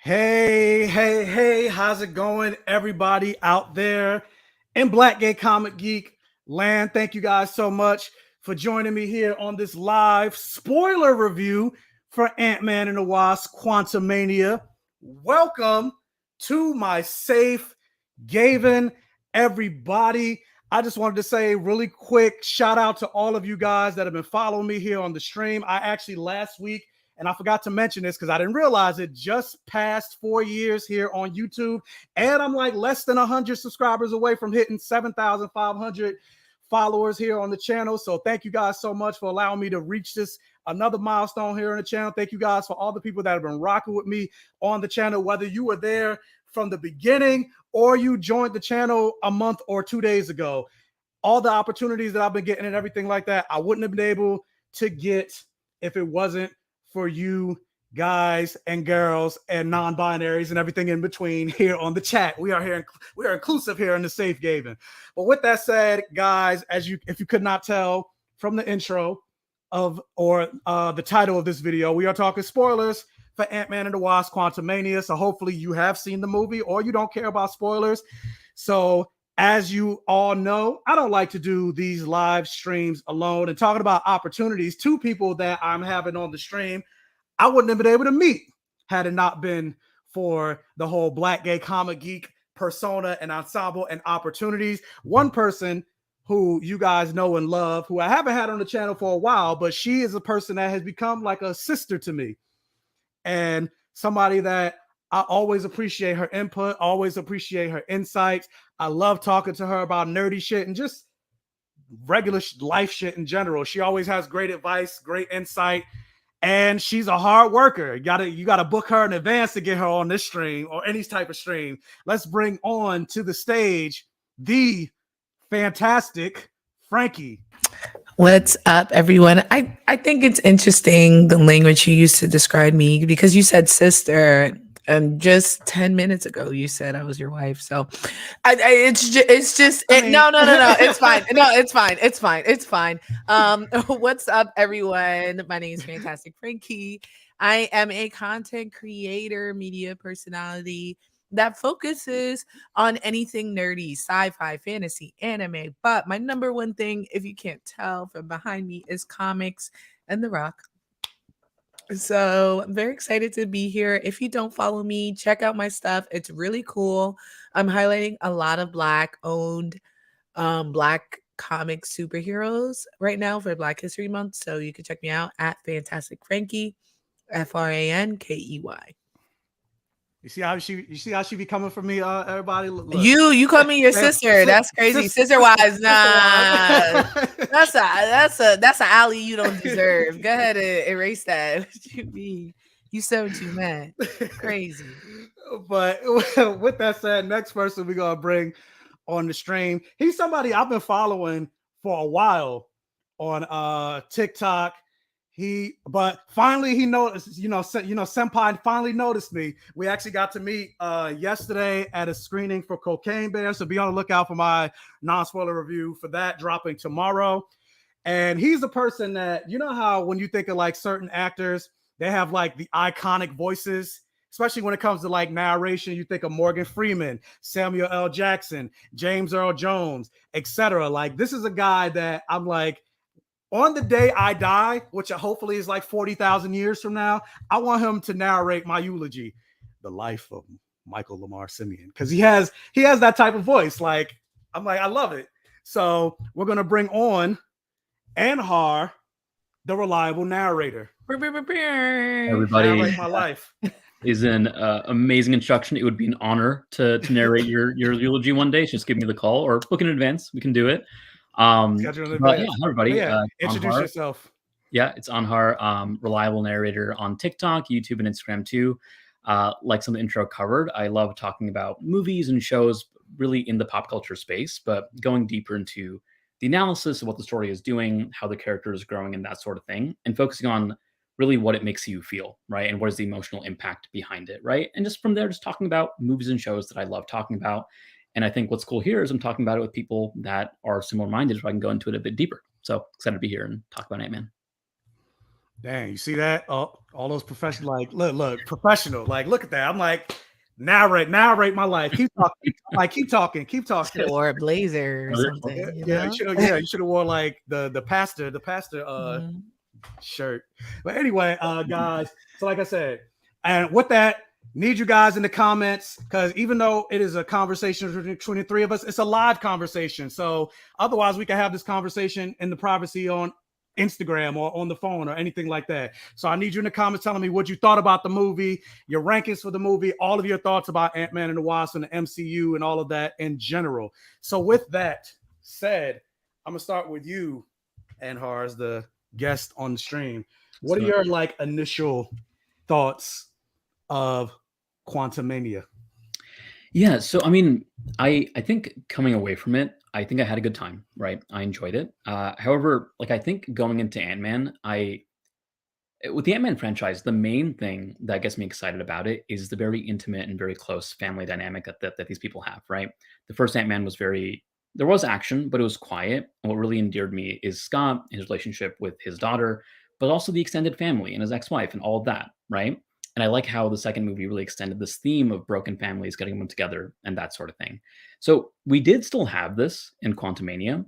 Hey, how's it going, everybody out there in Black Gay Comic Geek land? Thank you guys so much for joining me here on this live spoiler review for Ant-Man and the Wasp Quantumania. Welcome to my safe Gaven, everybody. I just wanted to say really quick shout out to all of you guys that have been following me here on the stream. I actually last week, and I forgot to mention this because I didn't realize it, just passed 4 years here on YouTube. And I'm like less than 100 subscribers away from hitting 7,500 followers here on the channel. So thank you guys so much for allowing me to reach this another milestone here on the channel. Thank you guys for all the people that have been rocking with me on the channel, whether you were there from the beginning or you joined the channel a month or 2 days ago. All the opportunities that I've been getting and everything like that, I wouldn't have been able to get if it wasn't for you guys and girls and non-binaries and everything in between here on the chat. We are inclusive here in the Safe Haven. But with that said, guys, if you could not tell from the intro of the title of this video, we are talking spoilers for Ant-Man and the Wasp Quantumania. So hopefully you have seen the movie or you don't care about spoilers. So as you all know, I don't like to do these live streams alone. And talking about opportunities, two people that I'm having on the stream, I wouldn't have been able to meet had it not been for the whole Black Gay Comic Geek persona and ensemble and opportunities. One person who you guys know and love, who I haven't had on the channel for a while, but she is a person that has become like a sister to me. And somebody that I always appreciate her input, always appreciate her insights. I love talking to her about nerdy shit and just regular life shit in general. She always has great advice, great insight, and she's a hard worker. You gotta book her in advance to get her on this stream or any type of stream. Let's bring on to the stage the fantastic Frankey. What's up, everyone? I think it's interesting the language you used to describe me, because you said sister, and just 10 minutes ago you said I was your wife. So no, it's fine. No, it's fine. What's up, everyone? My name is Fantastic Frankey. I am a content creator, media personality that focuses on anything nerdy, sci-fi, fantasy, anime. But my number one thing, if you can't tell from behind me, is comics and The Rock. So I'm very excited to be here. If you don't follow me, check out my stuff. It's really cool. I'm highlighting a lot of Black-owned, Black comic superheroes right now for Black History Month. So you can check me out at Fantastic Frankey, Frankey. You see how she be coming for me, everybody. Look. You call me your sister. That's crazy. Sister wise, nah. That's a alley you don't deserve. Go ahead and erase that. What you mean? You said what you meant. Crazy. But with that said, next person we're gonna bring on the stream. He's somebody I've been following for a while on TikTok. But finally he noticed, Senpai finally noticed me. We actually got to meet yesterday at a screening for Cocaine Bear. So be on the lookout for my non-spoiler review for that dropping tomorrow. And he's the person that, you know how when you think of like certain actors, they have like the iconic voices, especially when it comes to like narration. You think of Morgan Freeman, Samuel L. Jackson, James Earl Jones, etc. Like this is a guy that I'm like, on the day I die, which hopefully is like 40,000 years from now, I want him to narrate my eulogy, the life of Michael Lamar Simeon, because he has that type of voice. Like I'm like, I love it. So we're gonna bring on Anhar, the reliable narrator. Everybody, narrate my life is an amazing introduction. It would be an honor to narrate your eulogy one day. Just give me the call or book in advance. We can do it. But yeah, everybody, introduce Anhar. yourself. Yeah, it's Anhar, reliable narrator on TikTok, YouTube, and Instagram too. Like some of the intro covered, I love talking about movies and shows really in the pop culture space, but going deeper into the analysis of what the story is doing, how the character is growing, and that sort of thing, and focusing on really what it makes you feel, right? And what is the emotional impact behind it, right? And just from there, just talking about movies and shows that I love talking about. And I think what's cool here is I'm talking about it with people that are similar-minded, so I can go into it a bit deeper. So excited to be here and talk about Ant-Man. Dang, you see that? Oh, all those professional, like, look, professional. Like, look at that. I'm like, narrate my life. Keep talking. Like, keep talking. Should have wore a blazer or something, Yeah, you yeah, know? you should have wore like the pastor Mhm. shirt. But anyway, guys, so like I said, and with that, need you guys in the comments, because even though it is a conversation between the three of us, it's a live conversation. So otherwise, we can have this conversation in the privacy on Instagram or on the phone or anything like that. So I need you in the comments telling me what you thought about the movie, your rankings for the movie, all of your thoughts about Ant-Man and the Wasp and the MCU and all of that in general. So with that said, I'm gonna start with you, Anhar, as the guest on the stream. What are your like initial thoughts of Quantumania? Yeah, so I mean, I think coming away from it, I think I had a good time, right? I enjoyed it. However, like I think going into Ant-Man, with the Ant-Man franchise, the main thing that gets me excited about it is the very intimate and very close family dynamic that these people have, right? The first Ant-Man was there was action, but it was quiet. And what really endeared me is Scott, his relationship with his daughter, but also the extended family and his ex-wife and all of that, right? And I like how the second movie really extended this theme of broken families, getting them together and that sort of thing. So we did still have this in Quantumania,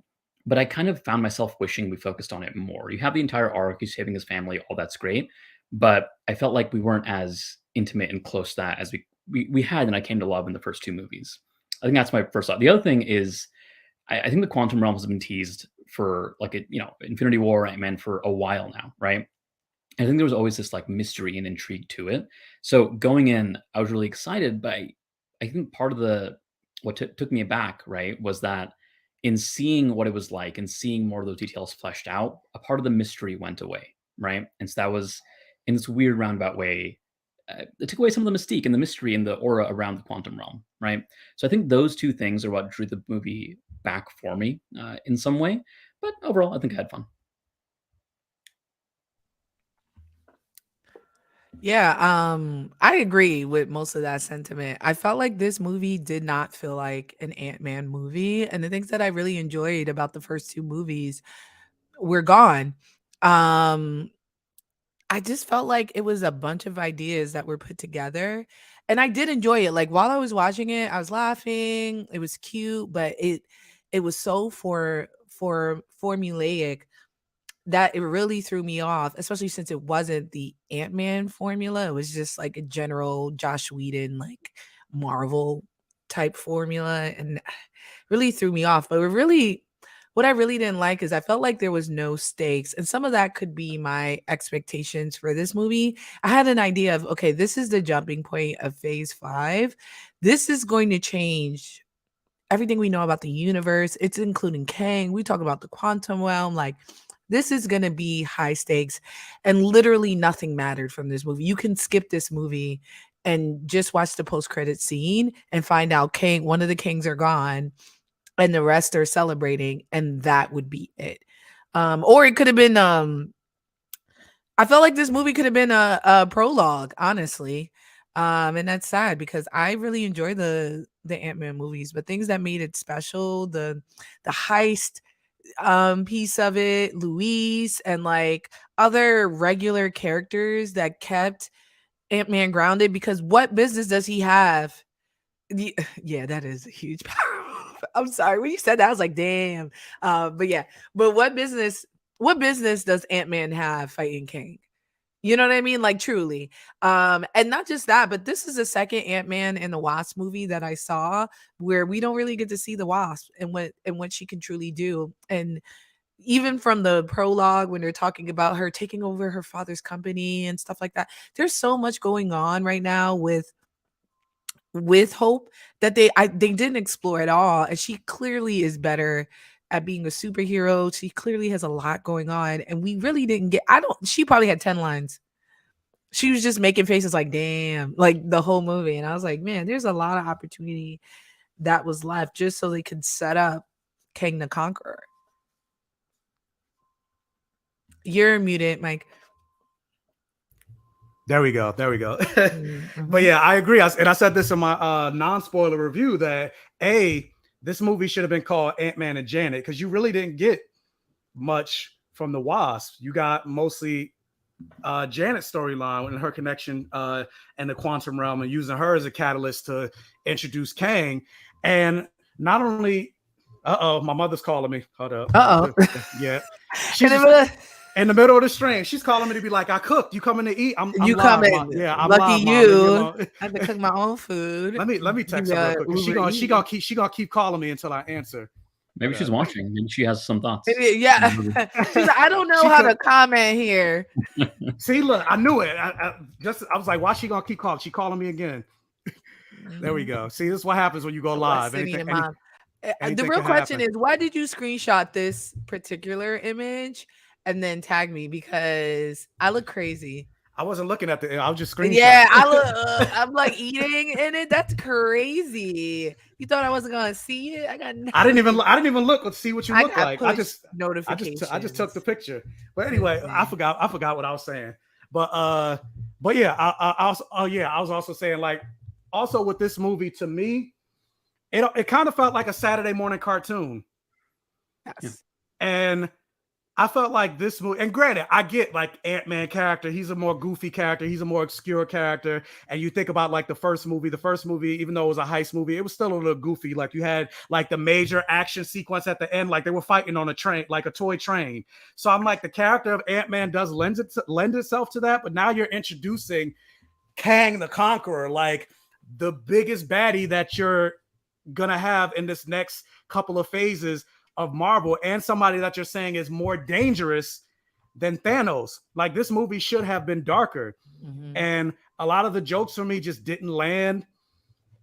but I kind of found myself wishing we focused on it more. You have the entire arc, he's saving his family, all that's great, but I felt like we weren't as intimate and close to that as we had, and I came to love in the first two movies. I think that's my first thought. The other thing is, I think the quantum realm has been teased for like Infinity War, Ant-Man for a while now, right? I think there was always this like mystery and intrigue to it. So going in, I was really excited, but I think part of what took me aback, right, was that in seeing what it was like and seeing more of those details fleshed out, a part of the mystery went away, right? And so that was in this weird roundabout way. It took away some of the mystique and the mystery and the aura around the quantum realm, right? So I think those two things are what drew the movie back for me in some way. But overall, I think I had fun. Yeah, I agree with most of that sentiment. I felt like this movie did not feel like an Ant-Man movie, and the things that I really enjoyed about the first two movies were gone. Um, I just felt like it was a bunch of ideas that were put together, and I did enjoy it. Like while I was watching it, I was laughing. It was cute, but it was so for formulaic that it really threw me off, especially since it wasn't the Ant-Man formula. It was just like a general Josh Whedon, like Marvel type formula, and really threw me off. But what I really didn't like is I felt like there was no stakes. And some of that could be my expectations for this movie. I had an idea of, okay, this is the jumping point of phase 5. This is going to change everything we know about the universe. It's including Kang. We talk about the quantum realm. Like, this is going to be high stakes. And literally nothing mattered from this movie. You can skip this movie and just watch the post-credit scene and find out one of the kings are gone and the rest are celebrating, and that would be it. Or it could have been I felt like this movie could have been a prologue, honestly. And that's sad because I really enjoy the Ant-Man movies, but things that made it special, the heist piece of it, Luis, and like other regular characters that kept Ant-Man grounded, because what business does he have? Yeah, that is a huge power. I'm sorry. When you said that, I was like, damn. But yeah, but what business does Ant-Man have fighting Kang? You know what I mean? Like truly. And not just that, but this is the second Ant-Man and the Wasp movie that I saw where we don't really get to see the Wasp and what she can truly do. And even from the prologue when they're talking about her taking over her father's company and stuff like that, there's so much going on right now with Hope that they didn't explore at all. And she clearly is better at being a superhero. She clearly has a lot going on. And we really didn't get she probably had 10 lines. She was just making faces like, damn, like the whole movie. And I was like, man, there's a lot of opportunity that was left just so they could set up Kang the Conqueror. You're muted, Mike. There we go. There we go. Mm-hmm. But yeah, I agree. And I said this in my non-spoiler review that this movie should have been called Ant-Man and Janet, because you really didn't get much from the Wasp. You got mostly Janet's storyline and her connection in the quantum realm, and using her as a catalyst to introduce Kang. And not only, my mother's calling me. Hold up. Yeah, she's in the middle of the stream. She's calling me to be like, "I cooked. You coming to eat? I'm you live, coming? Mom. Yeah, I'm Lucky live, you. Mom. I have to cook my own food. Let me text her real quick. She gonna keep calling me until I answer. Maybe she's watching. Maybe she has some thoughts. Yeah. She's like, I don't know how to comment here. See, look, I knew it. I was like, why she gonna keep calling? She calling me again. There we go. See, this is what happens when you go live. The real question is, why did you screenshot this particular image and then tag me? Because I look crazy. I wasn't looking at I was just screenshotting. Yeah, I'm like eating in it. That's crazy. You thought I wasn't gonna see it? I didn't even look to see what you look like. I just took the picture. But anyway, I forgot what I was saying. But yeah, I was also saying, like, also with this movie, to me, it kind of felt like a Saturday morning cartoon. Yes. And I felt like this movie, and granted, I get like Ant-Man character. He's a more goofy character. He's a more obscure character. And you think about like the first movie, even though it was a heist movie, it was still a little goofy. Like you had like the major action sequence at the end, like they were fighting on a train, like a toy train. So I'm like, the character of Ant-Man does lend itself to that. But now you're introducing Kang the Conqueror, like the biggest baddie that you're gonna have in this next couple of phases of Marvel, and somebody that you're saying is more dangerous than Thanos. Like, this movie should have been darker. Mm-hmm. And a lot of the jokes for me just didn't land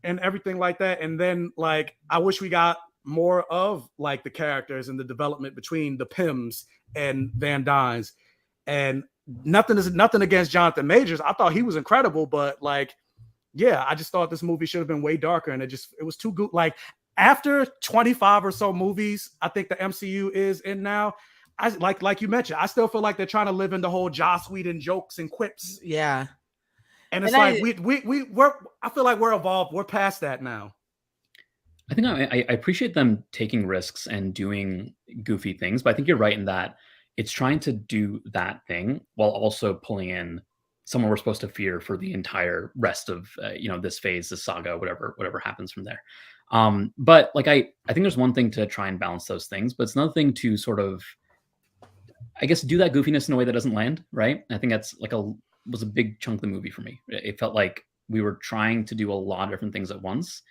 and everything like that. And then, like, I wish we got more of like the characters and the development between the Pyms and Van Dynes. And nothing against Jonathan Majors. I thought he was incredible, but like, yeah, I just thought this movie should have been way darker, and it was too good. Like, after 25 or so movies, I think the MCU is in now. I like you mentioned, I still feel like they're trying to live in the whole Joss Whedon jokes and quips. Yeah. And it's like we're I feel like we're evolved. We're past that now. I think I appreciate them taking risks and doing goofy things, but I think you're right in that it's trying to do that thing while also pulling in someone we're supposed to fear for the entire rest of this phase, this saga, whatever happens from there. But like I think there's one thing to try and balance those things, but it's another thing to sort of, I guess, do that goofiness in a way that doesn't land, right? I think that's like was a big chunk of the movie for me. It felt like we were trying to do a lot of different things at once,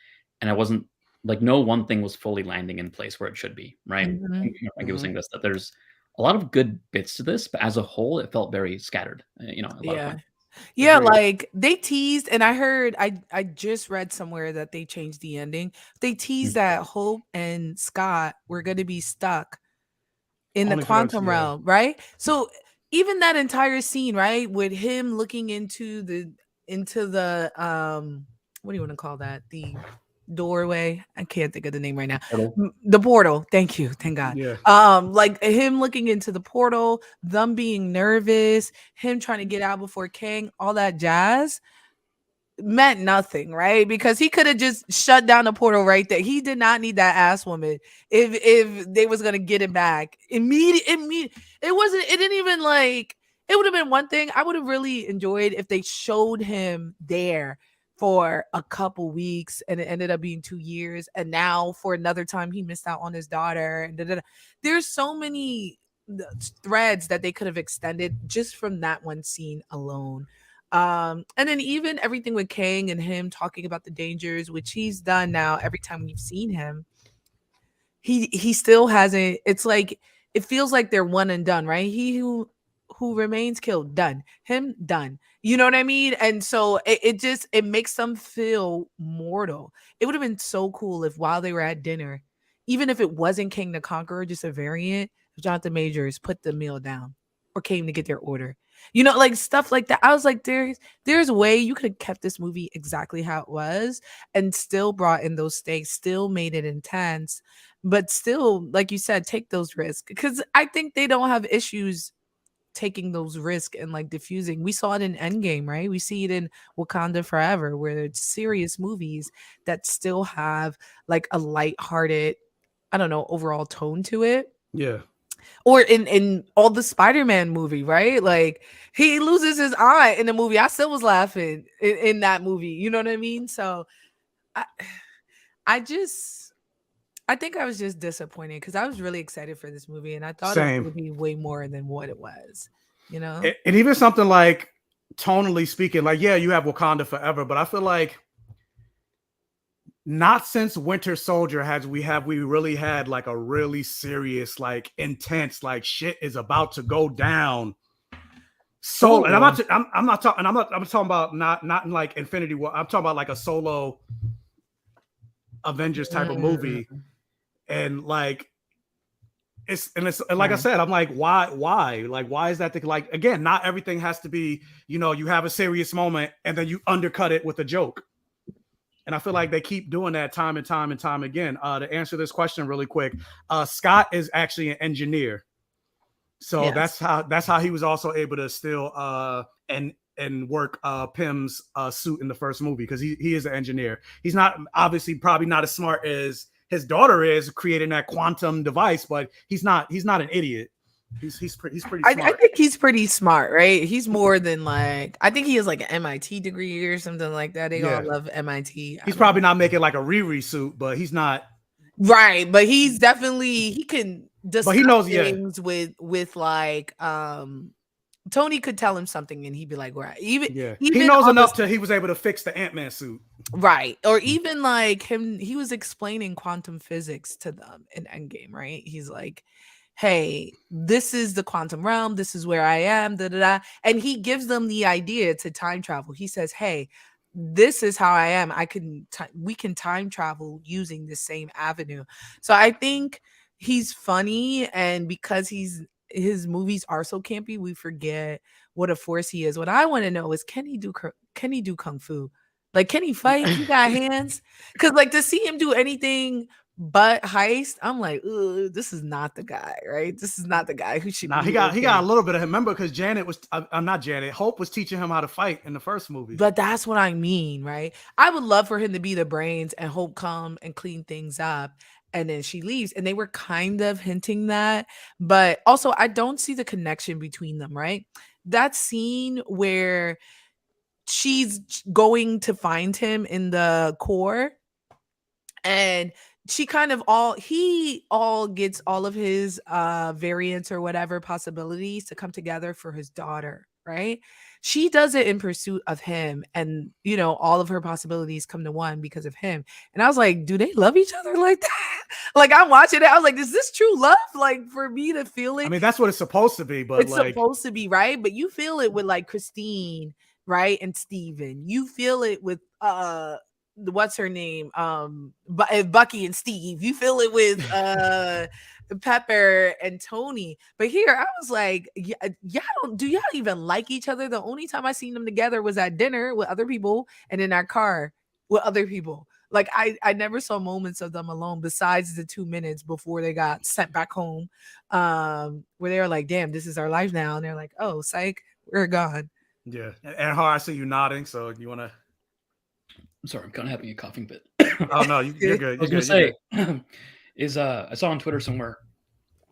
and I wasn't like, no one thing was fully landing in place where it should be, right? Mm-hmm. I was saying this, that there's a lot of good bits to this, but as a whole, it felt very scattered. A lot of fun. Yeah, like they teased, and I heard, I just read somewhere that they changed the ending. They teased that Hope and Scott were going to be stuck in the quantum realm, right? So even that entire scene, right, with him looking into the what do you want to call that? The doorway. I can't think of the name right now. The portal. Thank you. Thank God. Yeah. Like him looking into the portal, them being nervous, him trying to get out before Kang, all that jazz meant nothing, right? Because he could have just shut down the portal right there. He did not need that ass woman if they was gonna get him back immediately. It didn't even like, it would have been one thing. I would have really enjoyed if they showed him there for a couple weeks and it ended up being 2 years, and now for another time he missed out on his daughter, and there's so many threads that they could have extended just from that one scene alone. And then even everything with Kang and him talking about the dangers, which he's done now every time we've seen him, he still hasn't. It's like, it feels like they're one and done, right? He who remains killed, done. Him, done. You know what I mean? And so it makes them feel mortal. It would have been so cool if while they were at dinner, even if it wasn't King the Conqueror, just a variant, Jonathan Majors put the meal down or came to get their order. Like stuff like that. I was like, there's a way you could have kept this movie exactly how it was and still brought in those stakes, still made it intense, but still, like you said, take those risks. Because I think they don't have issues taking those risks and like diffusing. We saw it in Endgame, right? We see it in Wakanda Forever, where it's serious movies that still have like a lighthearted, I don't know, overall tone to it. Yeah. Or in all the Spider-Man movie, right? Like he loses his eye in the movie. I still was laughing in that movie. You know what I mean? So I I just I think I was just disappointed because I was really excited for this movie and I thought it Same. would be way more than what it was, you know? And even something like tonally speaking, like, yeah, you have Wakanda Forever, but I feel like not since Winter Soldier we really had like a really serious, like intense, like shit is about to go down. So, and I'm talking about not in like Infinity War. I'm talking about like a solo Avengers type of movie. And like it's like I said, I'm like, why? Like, why is that the, like, again, not everything has to be, you know, you have a serious moment and then you undercut it with a joke. And I feel like they keep doing that time and time and time again. To answer this question really quick, Scott is actually an engineer. So that's how he was also able to still and work Pym's suit in the first movie, because he is an engineer. He's not obviously probably not as smart as his daughter is creating that quantum device, but he's not an idiot. He's pretty smart. I think he's pretty smart, right? He's more than like, I think he has like an MIT degree or something like that. They all love MIT. He's probably not making like a Riri suit, but he's not. Right, but he's definitely, he can discuss but he knows things with like Tony could tell him something and he'd be like, right. Even he knows enough to he was able to fix the Ant-Man suit. Right. Or even like he was explaining quantum physics to them in Endgame, right? He's like, hey, this is the quantum realm, this is where I am, da da da. And he gives them the idea to time travel. He says, hey, this is how I am. We can time travel using the same avenue. So I think he's funny, and because his movies are so campy, we forget what a force he is. What I want to know is, can he do kung fu? Like, can he fight? He got hands? Because like, to see him do anything but heist, I'm like, this is not the guy, right? This is not the guy who should. He got a little bit of him. Remember, because Hope was teaching him how to fight in the first movie. But that's what I mean, right? I would love for him to be the brains and Hope come and clean things up, and then she leaves. And they were kind of hinting that, but also I don't see the connection between them, right? That scene where she's going to find him in the core, and he gets all of his variants or whatever possibilities to come together for his daughter, right? She does it in pursuit of him, and you know, all of her possibilities come to one because of him. And I was like, do they love each other like that? Like, I'm watching it, I was like, is this true love? Like, for me to feel it, I mean, that's what it's supposed to be, but it's like, supposed to be, right? But you feel it with like Christine, right? And Steven. You feel it with what's her name? Bucky and Steve. You feel it with Pepper and Tony. But here I was like, do y'all even like each other? The only time I seen them together was at dinner with other people and in our car with other people. Like, I never saw moments of them alone besides the 2 minutes before they got sent back home, where they were like, damn, this is our life now. And they're like, oh, psych, we're gone. Yeah. And Har, I see you nodding, so you want to. I'm sorry, I'm kind of having a coughing fit. Oh no, you're good. I was gonna say, I saw on Twitter somewhere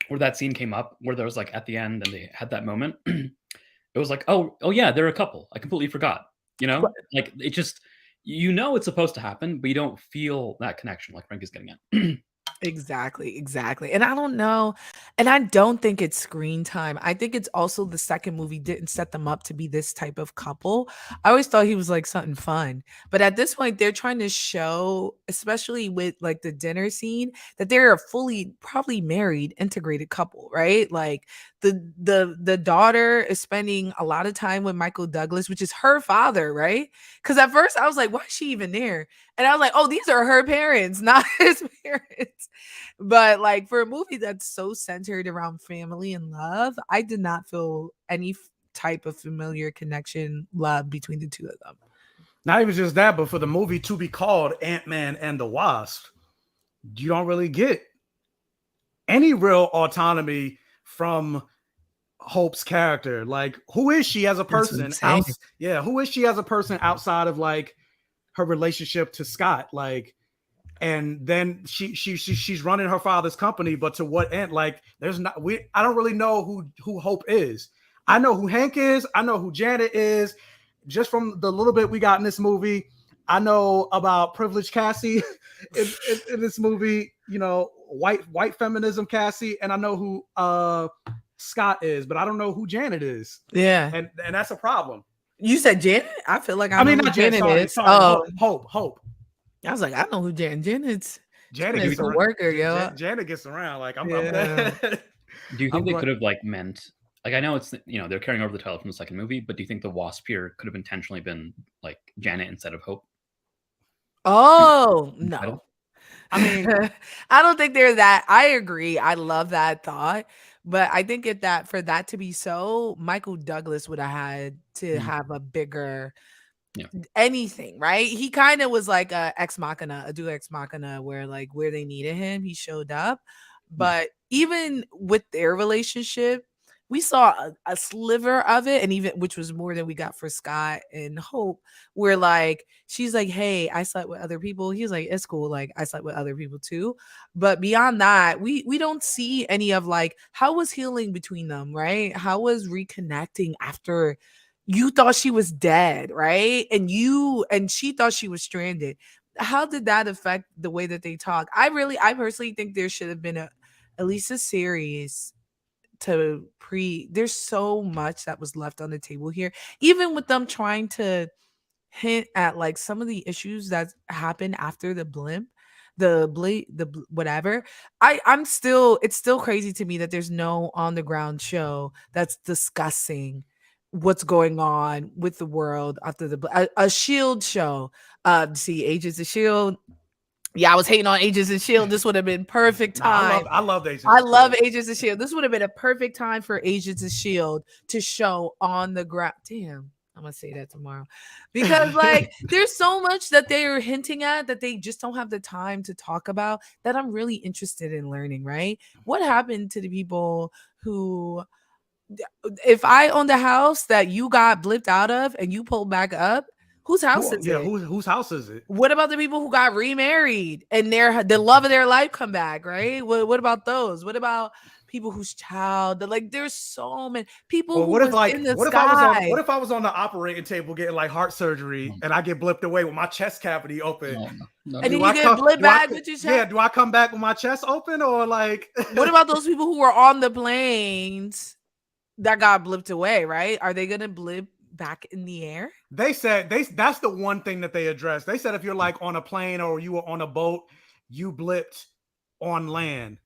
where that scene came up, where there was like at the end and they had that moment. It was like, oh yeah, they're a couple. I completely forgot. You know, like it just, you know, it's supposed to happen, but you don't feel that connection like Frankie's getting at. Exactly. And I don't know. And I don't think it's screen time. I think it's also the second movie didn't set them up to be this type of couple. I always thought he was like something fun. But at this point, they're trying to show, especially with like the dinner scene, that they're a fully probably married, integrated couple, right? Like the daughter is spending a lot of time with Michael Douglas, which is her father, right? Because at first I was like, why is she even there? And I was like, oh, these are her parents, not his parents. But like, for a movie that's so centered around family and love, I did not feel any type of familiar connection, love between the two of them. Not even just that, but for the movie to be called Ant-Man and the Wasp, you don't really get any real autonomy from Hope's character. Like, who is she as a person? Who is she as a person outside of like her relationship to Scott? Like, and then she's running her father's company, but to what end? Like, I don't really know who Hope is. I know who Hank is. I know who Janet is, just from the little bit we got in this movie. I know about privileged Cassie in this movie. You know, white feminism Cassie, and I know who Scott is, but I don't know who Janet is. Yeah, and that's a problem. You said Janet? I feel like I know who not Janet is. Sorry, Hope. I was like, I know who Janet's Janet's a worker, yo. Janet gets around. Like, I'm Do you think they could have like meant, like, I know it's, you know, they're carrying over the title from the second movie, but do you think the Wasp here could have intentionally been like Janet instead of Hope? Oh, no. I mean, I don't think they're that. I agree. I love that thought. But I think for that to be so, Michael Douglas would have had to have a bigger anything, right? He kind of was like a deus ex machina, where like where they needed him, he showed up. But even with their relationship, we saw a sliver of it, and even which was more than we got for Scott and Hope, where like she's like, hey, I slept with other people. He's like, it's cool, like I slept with other people too. But beyond that, we don't see any of like how was healing between them, right? How was reconnecting after you thought she was dead, right? And she thought she was stranded. How did that affect the way that they talk? I personally think there should have been at least a series there's so much that was left on the table here, even with them trying to hint at like some of the issues that happened after the blimp, whatever. It's still crazy to me that there's no on the ground show that's discussing what's going on with the world after a Shield show. See, Agents of Shield. Yeah, I was hating on Agents of Shield. This would have been perfect time. I love Agents. I love Agents of Shield. This would have been a perfect time for Agents of Shield to show on the ground. Damn, I'm gonna say that tomorrow, because like there's so much that they are hinting at that they just don't have the time to talk about, that I'm really interested in learning. Right? What happened to the people who, if I owned a house that you got blipped out of and you pulled back up, whose house is it? Whose house is it? What about the people who got remarried and the love of their life come back, right? What about those? What about people whose child? Like, there's so many people who was in the sky. What if I was on the operating table getting like heart surgery and I get blipped away with my chest cavity open? And then you get blipped back with your chest? Yeah, do I come back with my chest open, or like? What about those people who were on the planes that got blipped away, right? Are they gonna blip back in the air? They said that's the one thing that they addressed. They said if you're like on a plane or you were on a boat, you blipped on land.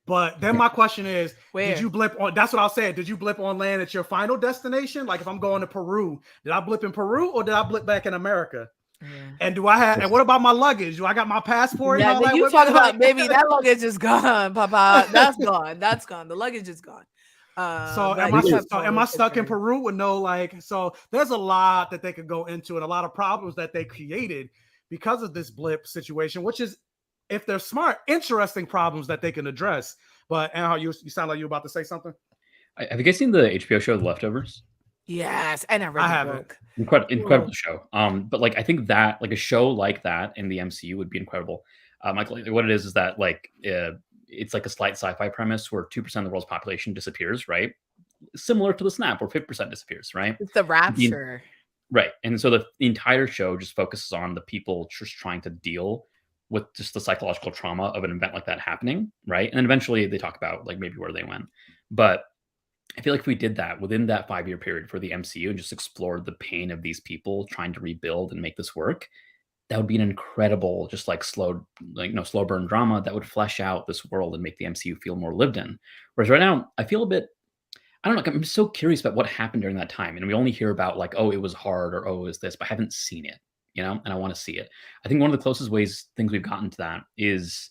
But then my question is, did you blip on? That's what I'll say. Did you blip on land at your final destination? Like if I'm going to Peru, did I blip in Peru or did I blip back in America? Yeah. And do I have? And what about my luggage? Do I got my passport? Yeah, then you talk about baby. That luggage is gone, Papa. That's gone. That's gone. The luggage is gone. So am I stuck in Peru with no like? So there's a lot that they could go into and a lot of problems that they created because of this blip situation, which is, if they're smart, interesting problems that they can address. But Anhar, you sound like you're about to say something. Have you guys seen the HBO show The Leftovers? Yes, and I read the book. Incredible show. But like I think that like a show like that in the MCU would be incredible. Michael, what it is that like it's like a slight sci-fi premise where 2% of the world's population disappears, right? Similar to the Snap, where 50% disappears, right? It's the Rapture. Right. And so the entire show just focuses on the people just trying to deal with just the psychological trauma of an event like that happening, right? And then eventually they talk about like maybe where they went. But I feel like if we did that within that 5-year period for the MCU and just explored the pain of these people trying to rebuild and make this work, that would be an incredible, just like slow burn drama that would flesh out this world and make the MCU feel more lived in. Whereas right now, I feel a bit, I don't know, I'm so curious about what happened during that time. And we only hear about like, oh, it was hard or oh, it was this, but I haven't seen it, you know, and I want to see it. I think one of the closest things we've gotten to that is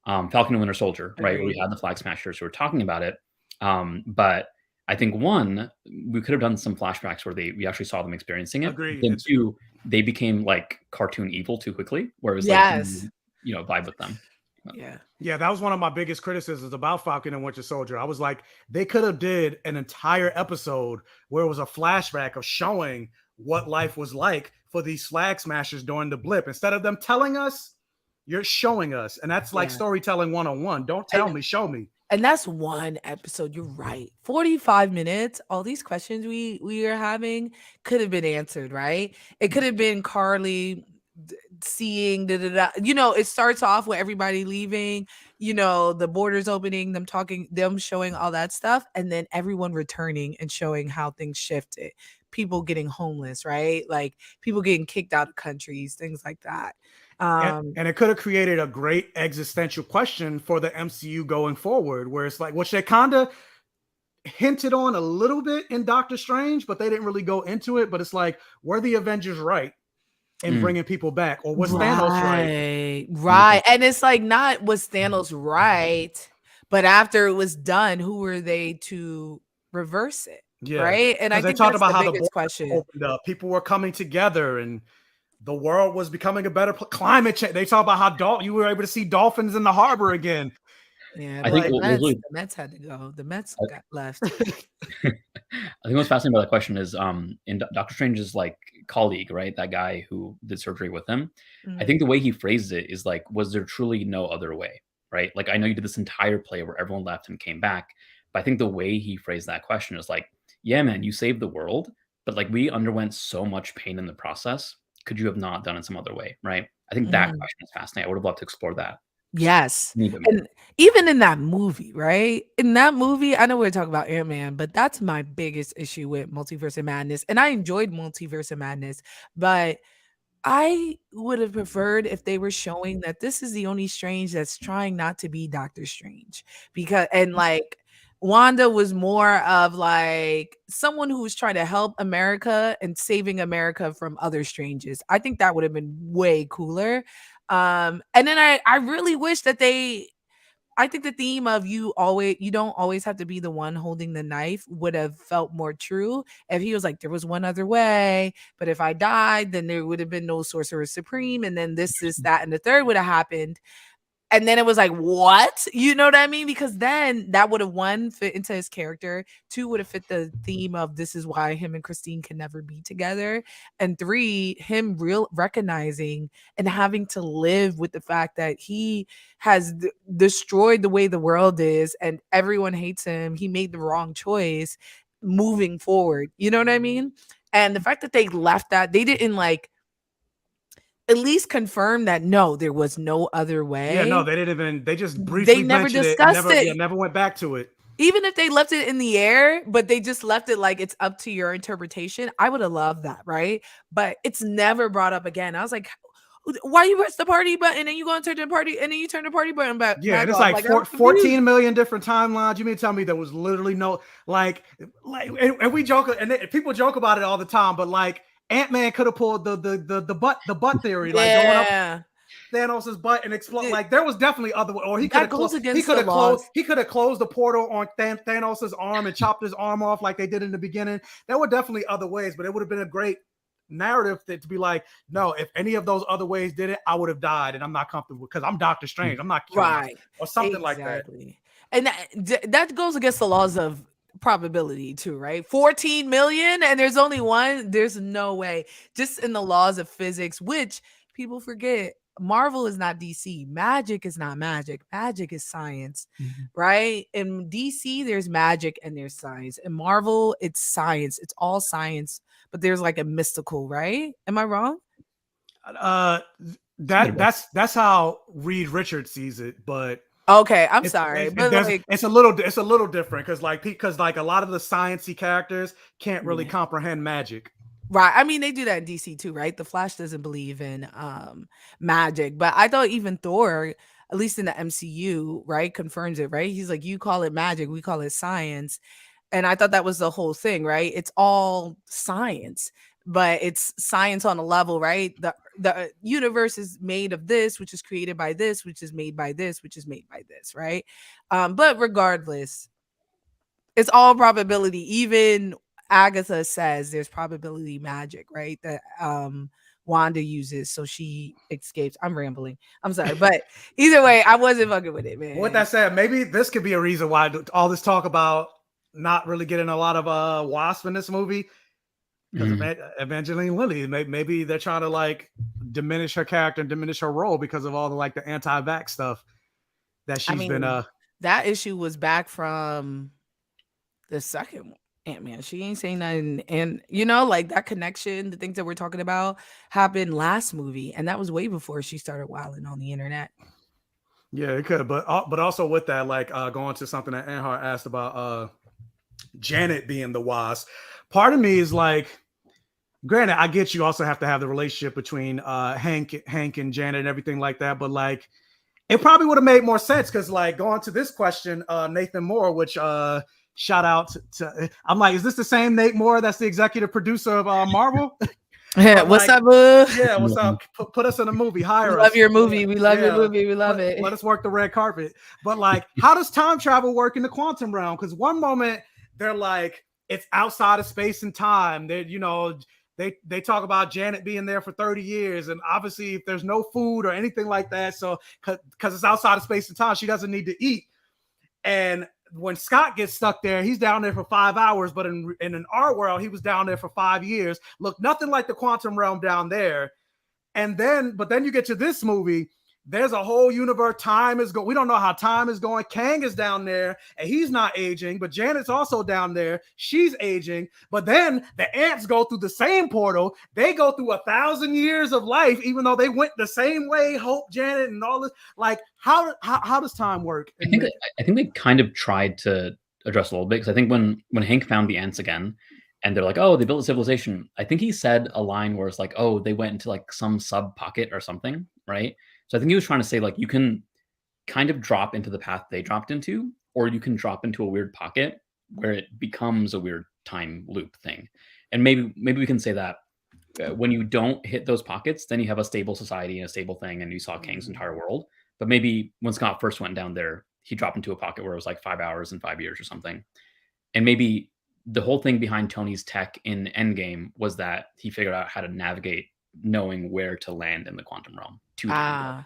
Falcon and Winter Soldier, right? Where we had the Flag Smashers who were talking about it. But I think one, we could have done some flashbacks where we actually saw them experiencing it. Agreed. Then two, they became like cartoon evil too quickly, where it was yes. like, vibe with them. Yeah, that was one of my biggest criticisms about Falcon and Winter Soldier. I was like, they could have did an entire episode where it was a flashback of showing what life was like for these Flag Smashers during the blip. Instead of them telling us, You're showing us, and that's like storytelling 101. Don't tell me, show me. And that's one episode. You're right. 45 minutes. All these questions we are having could have been answered, right? It could have been Carly seeing it starts off with everybody leaving, the borders opening, them talking, them showing all that stuff, and then everyone returning and showing how things shifted. People getting homeless, right? Like people getting kicked out of countries, things like that. And it could have created a great existential question for the MCU going forward, where it's like, which they kind of hinted on a little bit in Doctor Strange, but they didn't really go into it. But it's like, were the Avengers right in bringing people back, or was Thanos right? Right. And it's like, not was Thanos right, but after it was done, who were they to reverse it? Yeah. Right. And I think talked that's about the how biggest question. Opened up. People were coming together and the world was becoming a better climate change. They talk about how you were able to see dolphins in the harbor again. Yeah, I think the Mets had to go. The Mets got left. I think what's fascinating about that question is in Doctor Strange's like colleague, right? That guy who did surgery with him. I think the way he phrased it is like, was there truly no other way? Right? Like, I know you did this entire play where everyone left and came back, but I think the way he phrased that question is like, yeah, man, you saved the world, but like we underwent so much pain in the process. Could you have not done it some other way? Right? I think that question is fascinating. I would have loved to explore that. Yes. And even in that movie, right? In that movie, I know we're talking about Ant-Man, but that's my biggest issue with Multiverse of Madness. And I enjoyed Multiverse of Madness, but I would have preferred if they were showing that this is the only Strange that's trying not to be Doctor Strange. Like Wanda was more of like someone who was trying to help America and saving America from other Stranges. I think that would have been way cooler. And then I really wish that I think the theme of you don't always have to be the one holding the knife would have felt more true if he was like, there was one other way, but if I died, then there would have been no Sorcerer Supreme, and then this, that, and the third would have happened. And then it was like, what? You know what I mean? Because then that would have, one, fit into his character. Two, would have fit the theme of this is why him and Christine can never be together. And three, him recognizing and having to live with the fact that he has destroyed the way the world is and everyone hates him. He made the wrong choice moving forward. You know what I mean? And the fact that they left that, they didn't like at least confirm that no, there was no other way. Yeah, no, they didn't even. They just briefly. They never discussed it. Yeah, never went back to it. Even if they left it in the air, but they just left it like it's up to your interpretation, I would have loved that, right? But it's never brought up again. I was like, why you press the party button and you go and turn the party and then you turn the party button back? Yeah, and it's like 14 million different timelines. You mean to tell me there was literally no and we joke and people joke about it all the time, but like. Ant-Man could have pulled the butt theory, like going up Thanos' butt and explode. Like there was definitely other way, or he could have closed the portal on Thanos' arm and chopped his arm off like they did in the beginning. There were definitely other ways, but it would have been a great narrative to be like, no, if any of those other ways did it, I would have died, and I'm not comfortable because I'm Doctor Strange. I'm not right or something like that. And that goes against the laws of probability too, right? 14 million and there's only one. There's no way. Just in the laws of physics, which people forget, Marvel is not DC. Magic is not magic. Magic is science, right? In DC, there's magic and there's science. In Marvel, it's science. It's all science, but there's like a mystical, right? Am I wrong? That's how Reed Richards sees it, but okay, I'm sorry, but it's a little different because a lot of the sciencey characters can't really comprehend magic. Right. I mean, they do that in DC too, right? The Flash doesn't believe in magic, but I thought even Thor, at least in the MCU, right, confirms it, right? He's like, you call it magic, we call it science. And I thought that was the whole thing, right? It's all science, but it's science on a level, right? The universe is made of this, which is created by this, which is made by this, which is made by this, right? But regardless, it's all probability. Even Agatha says there's probability magic, right? That Wanda uses, so she escapes. I'm rambling. I'm sorry, but either way, I wasn't fucking with it, man. With that said, maybe this could be a reason why all this talk about not really getting a lot of Wasp in this movie. because Evangeline Lilly, maybe they're trying to like diminish her character and diminish her role because of all the like the anti-vax stuff that she's been. That issue was back from the second Ant-Man. She ain't saying nothing, and like that connection, the things that we're talking about happened last movie, and that was way before she started wilding on the internet. Yeah, it could, but also with that, like going to something that Anhart asked about Janet being the Wasp. Part of me is like, granted, I get you also have to have the relationship between Hank and Janet and everything like that, but like it probably would have made more sense because like going to this question, Nathan Moore, which shout out to I'm like, is this the same Nate Moore that's the executive producer of Marvel? What's up, boo? Yeah, what's up? Put us in a movie. Hire us. We love your movie. We love your movie. We love it. Let us work the red carpet. But like, how does time travel work in the quantum realm? Because one moment they're like, it's outside of space and time. They talk about Janet being there for 30 years. And obviously, if there's no food or anything like that, so because it's outside of space and time, she doesn't need to eat. And when Scott gets stuck there, he's down there for 5 hours. But in our world, he was down there for 5 years. Look, nothing like the quantum realm down there. But then you get to this movie. There's a whole universe. Time is going. We don't know how time is going. Kang is down there and he's not aging, but Janet's also down there. She's aging. But then the ants go through the same portal. They go through 1,000 years of life, even though they went the same way. Hope, Janet, and all this. Like, how does time work? I think they kind of tried to address a little bit because I think when Hank found the ants again, and they're like, oh, they built a civilization. I think he said a line where it's like, oh, they went into like some sub pocket or something, right? So I think he was trying to say like you can kind of drop into the path they dropped into, or you can drop into a weird pocket where it becomes a weird time loop thing. And maybe we can say that when you don't hit those pockets, then you have a stable society and a stable thing, and you saw Kang's entire world. But maybe when Scott first went down there, he dropped into a pocket where it was like 5 hours and 5 years or something. And maybe the whole thing behind Tony's tech in Endgame was that he figured out how to navigate knowing where to land in the quantum realm. But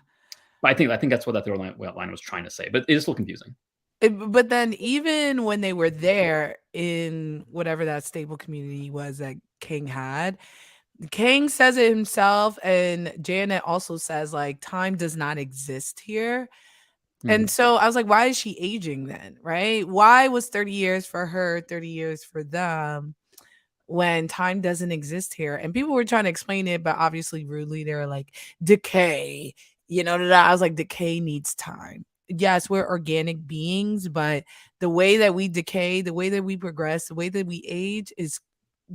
I think that's what that line was trying to say. But it is still confusing. But then even when they were there in whatever that stable community was that Kang had, Kang says it himself, and Janet also says like time does not exist here. And so I was like, why is she aging then, right? Why was 30 years for her, 30 years for them when time doesn't exist here? And people were trying to explain it, but obviously rudely, they were like, decay, I was like, decay needs time. Yes, we're organic beings, but the way that we decay, the way that we progress, the way that we age is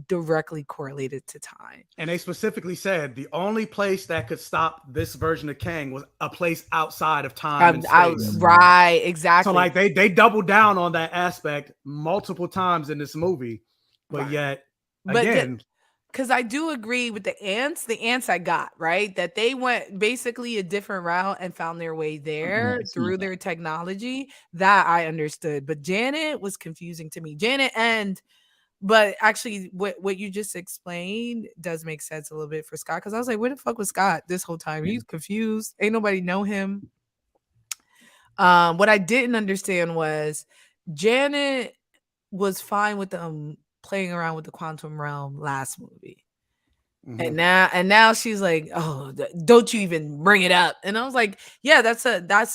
directly correlated to time. And they specifically said the only place that could stop this version of Kang was a place outside of time and space. Right, exactly. So like they doubled down on that aspect multiple times in this movie, but yet again, because I do agree with the ants I got, right, that they went basically a different route and found their way there through their technology. That I understood, but Janet was confusing to me. But actually, what you just explained does make sense a little bit for Scott, because I was like, where the fuck was Scott this whole time? He's confused. Ain't nobody know him. What I didn't understand was Janet was fine with them playing around with the quantum realm last movie. And now she's like, oh, don't you even bring it up. And I was like, yeah, that's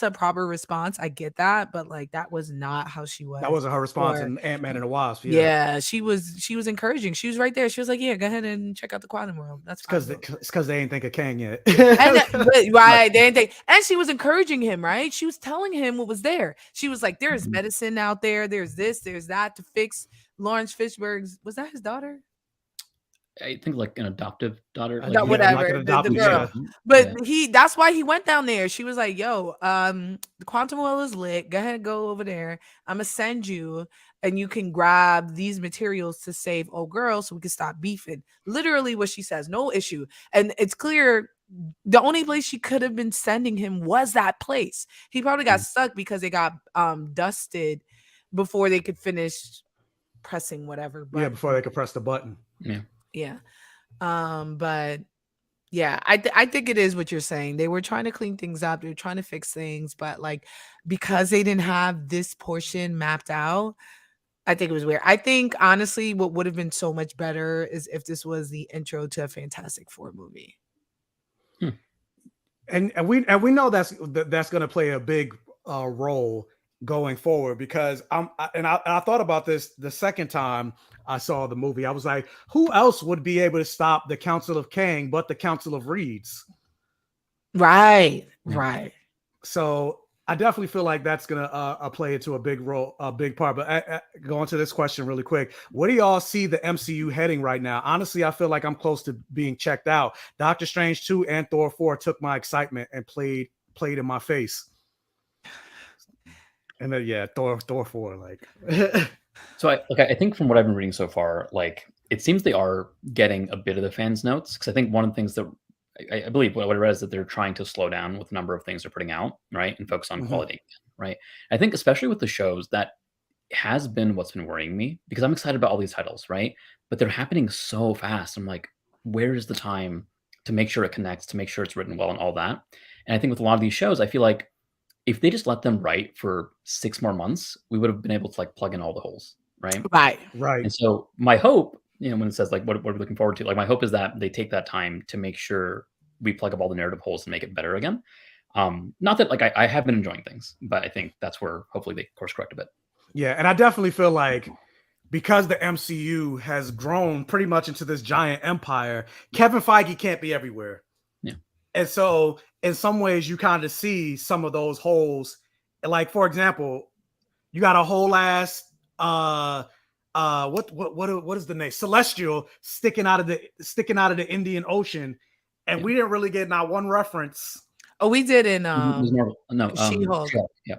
a proper response. I get that, but like that was not how she was. That wasn't her response in Ant-Man and the Wasp. Yeah, she was encouraging. She was right there. She was like, yeah, go ahead and check out the quantum realm. That's because they ain't think of Kang yet. Right, they didn't think. And she was encouraging him, right? She was telling him what was there. She was like, there's medicine out there. There's this, there's that to fix Lawrence Fishburne's. Was that his daughter? I think like an adoptive daughter, whatever, like an adoptive the girl. But that's why he went down there. She was like, yo, the quantum well is lit. Go ahead, go over there. I'm gonna send you, and you can grab these materials to save old girl so we can stop beefing. Literally what she says, no issue. And it's clear the only place she could have been sending him was that place. He probably got stuck because they got dusted before they could finish pressing whatever button. Yeah, before they could press the button. Yeah. But yeah, I think it is what you're saying. They were trying to clean things up. They were trying to fix things, but like because they didn't have this portion mapped out, I think it was weird. I think honestly, what would have been so much better is if this was the intro to a Fantastic Four movie. And we know that's going to play a big role going forward, because I thought about this the second time I saw the movie. I was like, who else would be able to stop the Council of Kang but the Council of Reeds? Right, Yeah. right. So I definitely feel like that's gonna play into a big role, a big part. But going to this question really quick, where do y'all see the MCU heading right now? Honestly, I feel like I'm close to being checked out. Doctor Strange 2 and Thor 4 took my excitement and played in my face. And then yeah, Thor 4, like. So I think from what I've been reading so far, like it seems they are getting a bit of the fans' notes, because I think one of the things that I believe what I read is that they're trying to slow down with the number of things they're putting out, right, and focus on quality, right. I think especially with the shows, that has been what's been worrying me, because I'm excited about all these titles, right, but they're happening so fast. I'm like, where is the time to make sure it connects, to make sure it's written well, and all that? And I think with a lot of these shows, I feel like if they just let them write for 6 more months, we would have been able to like plug in all the holes, right? Right. And so my hope, when it says like what are we looking forward to, like my hope is that they take that time to make sure we plug up all the narrative holes and make it better again. Not that like I have been enjoying things, but I think that's where hopefully they course correct a bit. Yeah, and I definitely feel like because the MCU has grown pretty much into this giant empire, Kevin Feige can't be everywhere. Yeah. And so in some ways you kind of see some of those holes. Like, for example, you got a whole ass what is the name? Celestial sticking out of the Indian Ocean, and we didn't really get not one reference. Oh, we did in She-Hulk. Yeah.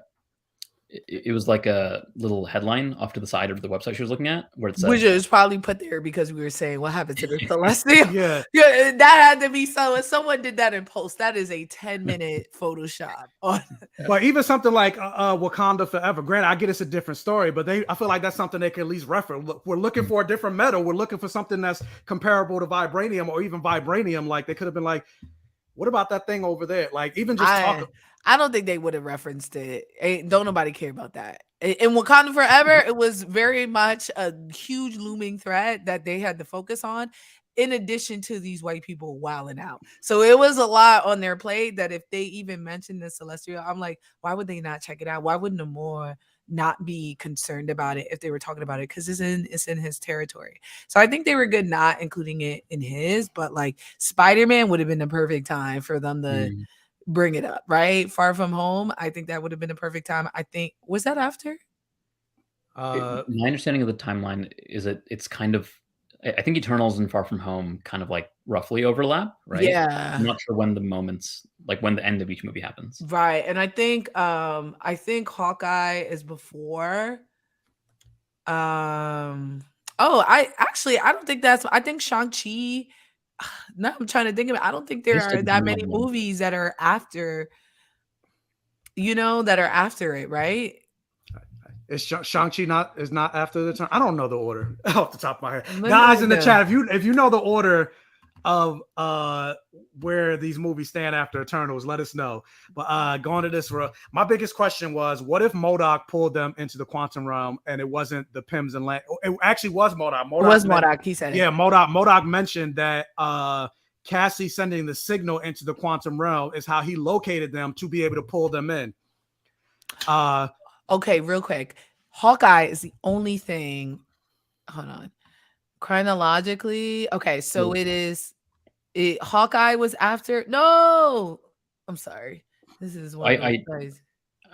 It was like a little headline off to the side of the website she was looking at, where it said, which was probably put there because we were saying what happened to the Celestial. Yeah, that had to be someone did that in post. That is a 10-minute Photoshop. But even something like Wakanda Forever, granted, I get it's a different story, but I feel like that's something they can at least reference. Look, we're looking for a different metal. We're looking for something that's comparable to vibranium, or even vibranium. Like they could have been like, what about that thing over there? Like even just talk. I don't think they would have referenced it. Don't nobody care about that. In Wakanda Forever, it was very much a huge looming threat that they had to focus on, in addition to these white people wilding out. So it was a lot on their plate that if they even mentioned the Celestial, I'm like, why would they not check it out? Why wouldn't Namor not be concerned about it if they were talking about it? Because it's in his territory. So I think they were good not including it in his, but like Spider-Man would have been the perfect time for them to bring it up, right? Far From Home, I think that would have been a perfect time. I think, was that after? My understanding of the timeline is it's kind of, I think Eternals and Far From Home kind of like roughly overlap, right? Yeah. I'm not sure when the moments, like when the end of each movie happens. Right. And I think Hawkeye is before. I don't think I think Shang-Chi. Now I'm trying to think of it. I don't think there are that many movies that are after, that are after it, right? Is Shang-Chi is not after the turn? I don't know the order off the top of my head. Guys in the chat, if you know the order of where these movies stand after Eternals, let us know. But going to this, my biggest question was, what if MODOK pulled them into the quantum realm and it wasn't the Pims and Land? It actually was MODOK. It was MODOK. He said it. Yeah, MODOK mentioned that Cassie sending the signal into the quantum realm is how he located them to be able to pull them in. Okay, real quick. Hawkeye is the only thing. Hold on. Chronologically, okay, so Hawkeye was after. No, I'm sorry. This is one of those guys.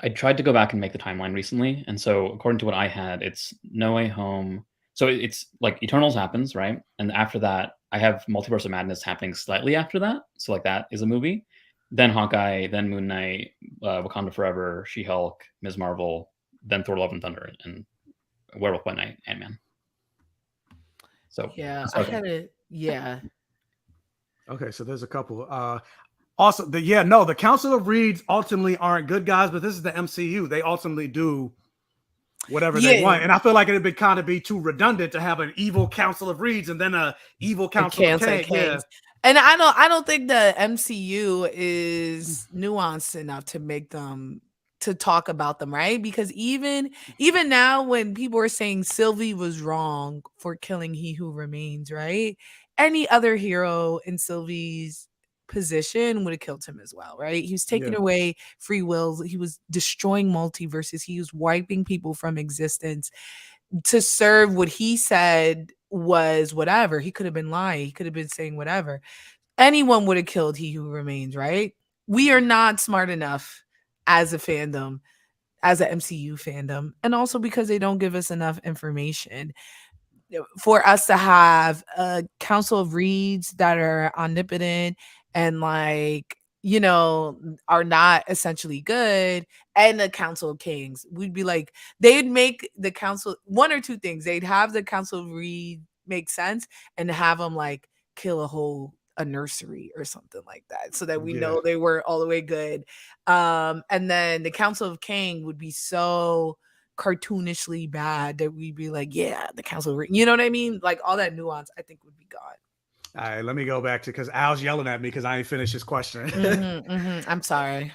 I tried to go back and make the timeline recently, and so according to what I had, it's No Way Home. So it's like Eternals happens, right? And after that, I have Multiverse of Madness happening slightly after that. So like that is a movie. Then Hawkeye, then Moon Knight, Wakanda Forever, She-Hulk, Ms. Marvel, then Thor: Love and Thunder, and Werewolf by Night, Ant-Man. So yeah, I had it. Yeah. Okay, so there's a couple. Also, the Council of Reeds ultimately aren't good guys, but this is the MCU. They ultimately do whatever they want, and I feel like it'd kind of be too redundant to have an evil Council of Reeds and then a evil Council of Kang. Yeah. And I don't think the MCU is nuanced enough to make them to talk about them, right? Because even now, when people are saying Sylvie was wrong for killing He Who Remains, right? Any other hero in Sylvie's position would have killed him as well, right? He was taking away free wills. He was destroying multiverses. He was wiping people from existence to serve what he said was whatever. He could have been lying. He could have been saying whatever. Anyone would have killed He Who Remains, right? We are not smart enough as a fandom, as an MCU fandom, and also because they don't give us enough information for us to have a council of reeds that are omnipotent and like, you know, are not essentially good, and the council of kings. We'd be like, they'd make the council one or two things. They'd have the council of reed make sense and have them like kill a nursery or something like that, so that we know they weren't all the way good. And then the council of Kang would be so cartoonishly bad that we'd be like, yeah, the council, you know what I mean? Like all that nuance, I think, would be gone. All right, let me go back to, because Al's yelling at me because I ain't finished his question. I'm sorry.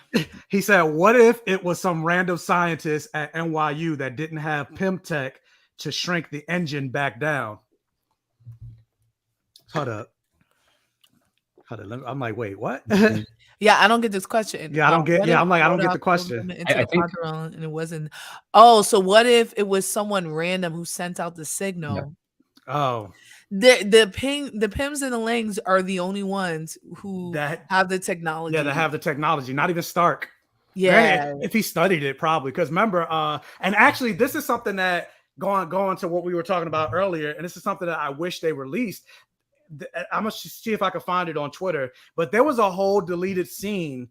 He said, what if it was some random scientist at NYU that didn't have PIM tech to shrink the engine back down? Hold up. I'm like, wait, what? Yeah, I don't get this question. Yeah, I don't get. Yeah, I'm like, I don't get the question. I think, and it wasn't. Oh, so what if it was someone random who sent out the signal? Yeah. Oh, the Pims and the Langs are the only ones who have the technology. Yeah, they have the technology. Not even Stark. Yeah, if he studied it, probably. Because remember, and actually, this is something that going to what we were talking about earlier, and this is something that I wish they released. I'm gonna see if I can find it on Twitter, but there was a whole deleted scene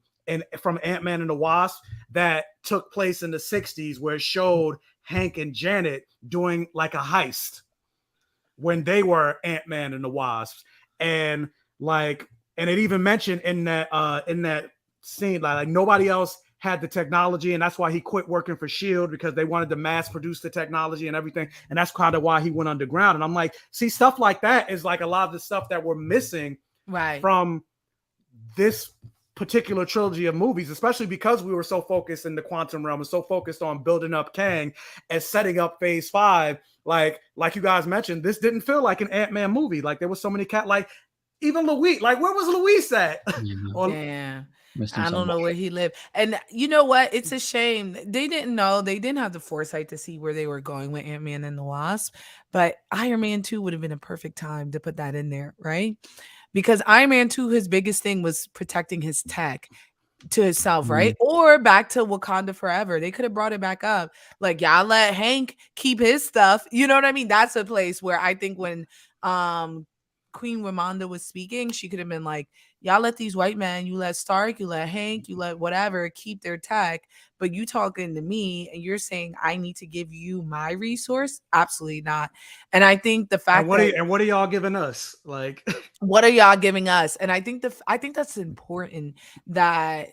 from Ant-Man and the Wasp that took place in the 60s where it showed Hank and Janet doing like a heist when they were Ant-Man and the Wasp, and it even mentioned in that scene like nobody else had the technology, and that's why he quit working for S.H.I.E.L.D. because they wanted to mass produce the technology and everything, and that's kind of why he went underground. And I'm like, see, stuff like that is like a lot of the stuff that we're missing from this particular trilogy of movies, especially because we were so focused in the quantum realm and so focused on building up Kang and setting up Phase 5. Like you guys mentioned, this didn't feel like an Ant-Man movie. Like there was so many even Luis. Like where was Luis at? Yeah. I don't know where he lived. And you know what? It's a shame. They didn't know. They didn't have the foresight to see where they were going with Ant-Man and the Wasp. But Iron Man 2 would have been a perfect time to put that in there, right? Because Iron Man 2, his biggest thing was protecting his tech to himself, right? Or back to Wakanda Forever. They could have brought it back up. Like, y'all let Hank keep his stuff. You know what I mean? That's a place where I think when Queen Ramonda was speaking, she could have been like, y'all let these white men, you let Stark, you let Hank, you let whatever keep their tech, but you talking to me and you're saying I need to give you my resource? Absolutely not. And I think the fact what are y'all giving us? Like, what are y'all giving us? And I think that's important that